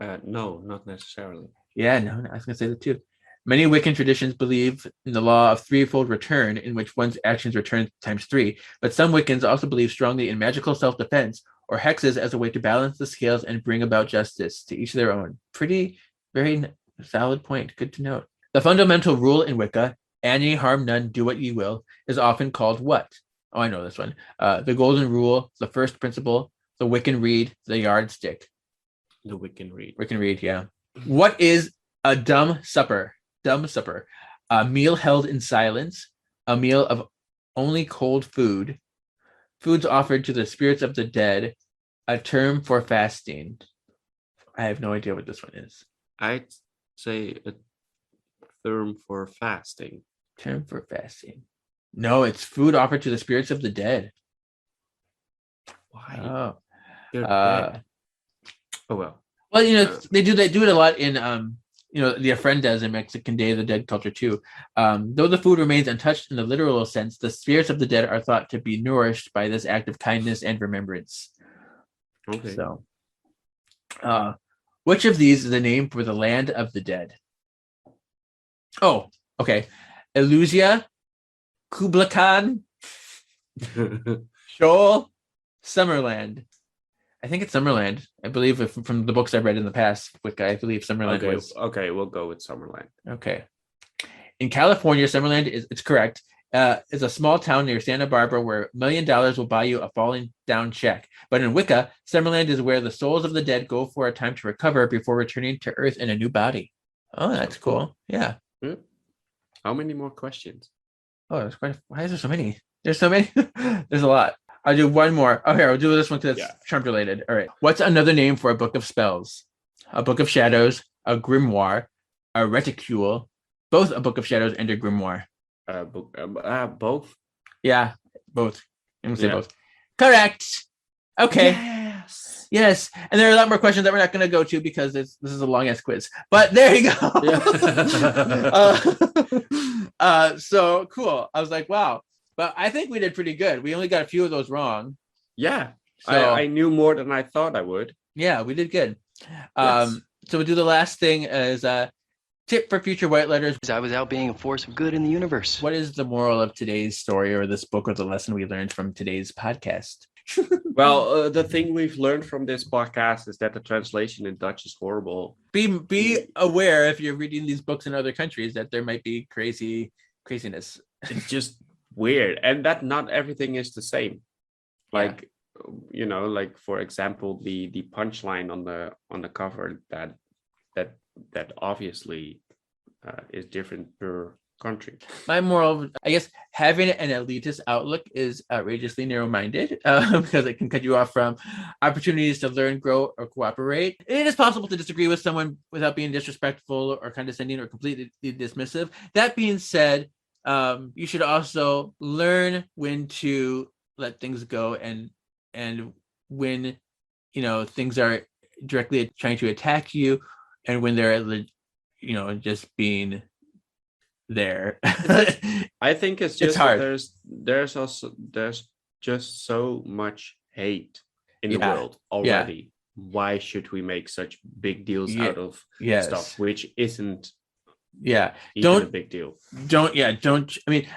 No, not necessarily. Yeah, no, I was going to say that too. Many Wiccan traditions believe in the law of threefold return, in which one's actions return times 3. But some Wiccans also believe strongly in magical self-defense or hexes as a way to balance the scales and bring about justice. To each their own. Very valid point. Good to note. The fundamental rule in Wicca, "Ani harm none, do what ye will," is often called what? Oh, I know this one. The golden rule, the first principle, the Wiccan reed, the yardstick. The Wiccan reed. Wiccan reed, yeah. What is a dumb supper? Dumb supper. A meal held in silence, a meal of only cold food, foods offered to the spirits of the dead, a term for fasting. I have no idea what this one is. I'd say a term for fasting. Term for fasting. No, it's food offered to the spirits of the dead. Why? Oh. They're dead. Oh well. Well, they do it a lot in the ofrendas in Mexican Day of the Dead culture too. Though the food remains untouched in the literal sense, the spirits of the dead are thought to be nourished by this act of kindness and remembrance. Okay. So, which of these is the name for the land of the dead? Oh, okay. Elusia, Kubla Khan, Shoal, Summerland. I think it's Summerland. I believe from the books I've read in the past, Wicca, I believe Summerland was. Okay, we'll go with Summerland. Okay. In California, Summerland it's correct. Is a small town near Santa Barbara where $1 million will buy you a falling down check. But in Wicca, Summerland is where the souls of the dead go for a time to recover before returning to Earth in a new body. Oh, that's cool. Yeah. How many more questions? Oh, there's why is there so many? There's so many. There's a lot. I'll do one more. Oh, here, I'll do this one because it's charm related. All right. What's another name for a book of spells? A book of shadows, a grimoire, a reticule, both a book of shadows and a grimoire. Both. Yeah, both. I'm gonna say both. Correct. Okay. Yes. And there are a lot more questions that we're not going to go to because this is a long ass quiz. But there you go. So cool. I was like, wow. But I think we did pretty good. We only got a few of those wrong. Yeah. So, I knew more than I thought I would. Yeah, we did good. Yes. So we'll do the last thing as tip for future white letters. I was out being a force of good in the universe. What is the moral of today's story or this book or the lesson we learned from today's podcast? Well, the thing we've learned from this podcast is that the translation in Dutch is horrible. Be aware if you're reading these books in other countries that there might be craziness. It's just weird, and that not everything is the same. Like, like for example, the punchline on the cover that obviously is different per country. My moral, I guess, having an elitist outlook is outrageously narrow-minded because it can cut you off from opportunities to learn, grow, or cooperate. It is possible to disagree with someone without being disrespectful or condescending or completely dismissive. That being said, you should also learn when to let things go and when things are directly trying to attack you and when they're just being there. I think it's just hard. There's just so much hate in the world already. Why should we make such big deals out of stuff which isn't even a big deal?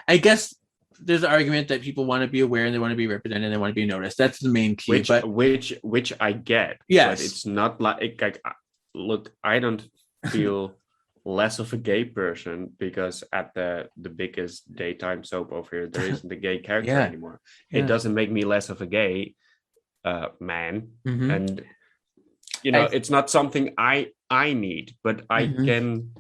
I guess there's an argument that people want to be aware and they want to be represented and they want to be noticed. That's the main key. Which I get. Yes. But it's not like look, I don't feel less of a gay person because at the biggest daytime soap over here there isn't a gay character anymore. It doesn't make me less of a gay man. Mm-hmm. And it's not something I need, but I can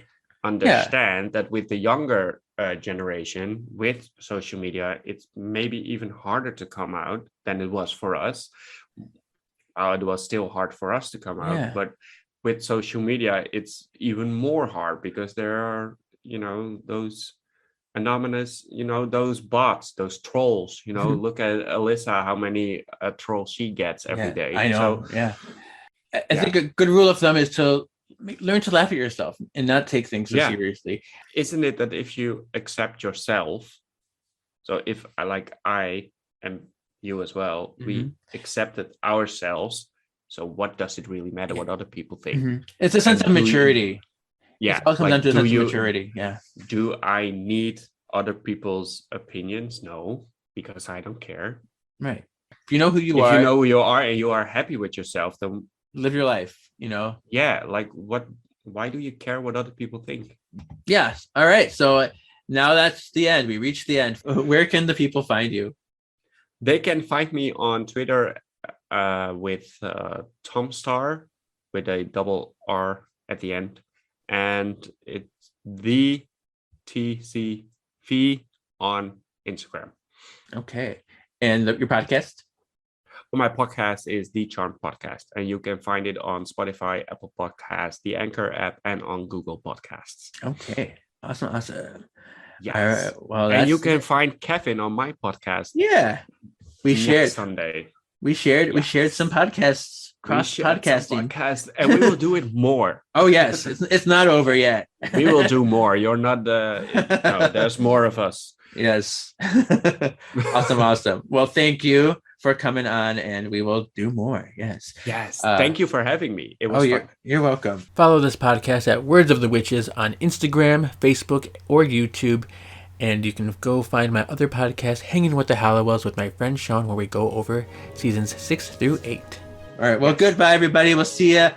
understand that with the younger generation with social media, it's maybe even harder to come out than it was for us. It was still hard for us to come out, but with social media, it's even more hard because there are, those anonymous, those bots, those trolls, look at Alyssa, how many trolls she gets every day. I know. So, yeah. I think a good rule of thumb is to learn to laugh at yourself and not take things so seriously. Isn't it that if you accept yourself, so if I and you as well, we accepted ourselves, so what does it really matter what other people think? It's a sense of maturity. Yeah. It all comes down to a sense of maturity. Yeah. Do I need other people's opinions? No, because I don't care. Right. If you know who you are. If you know who you are and you are happy with yourself, then live your life, Yeah, why do you care what other people think? Yeah. All right. So now that's the end. We reached the end. Where can the people find you? They can find me on Twitter with Tomstar with a double R at the end. And it's the TCV on Instagram. Okay. And your podcast? My podcast is The Charmed Podcast, and you can find it on Spotify, Apple Podcasts, the Anchor app, and on Google Podcasts. Okay. Awesome. Yes. All right. Well, and you can find Kevin on my podcast. Yeah. We shared Sunday. We shared some podcasts, cross podcasting. And we will do it more. Oh yes, it's not over yet. We will do more. You're not no, there's more of us. Yes. Awesome. Well, thank you for coming on, and we will do more. Yes. Thank you for having me. It was fun. You're welcome. Follow this podcast at Words of the Witches on Instagram, Facebook, or YouTube. And you can go find my other podcast, Hanging with the Hallowells, with my friend Sean, where we go over seasons 6 through 8. All right. Well, goodbye, everybody. We'll see you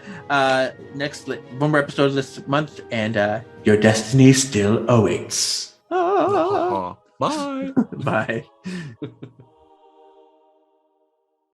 next one more episode this month, and your destiny still awaits. Bye. Bye.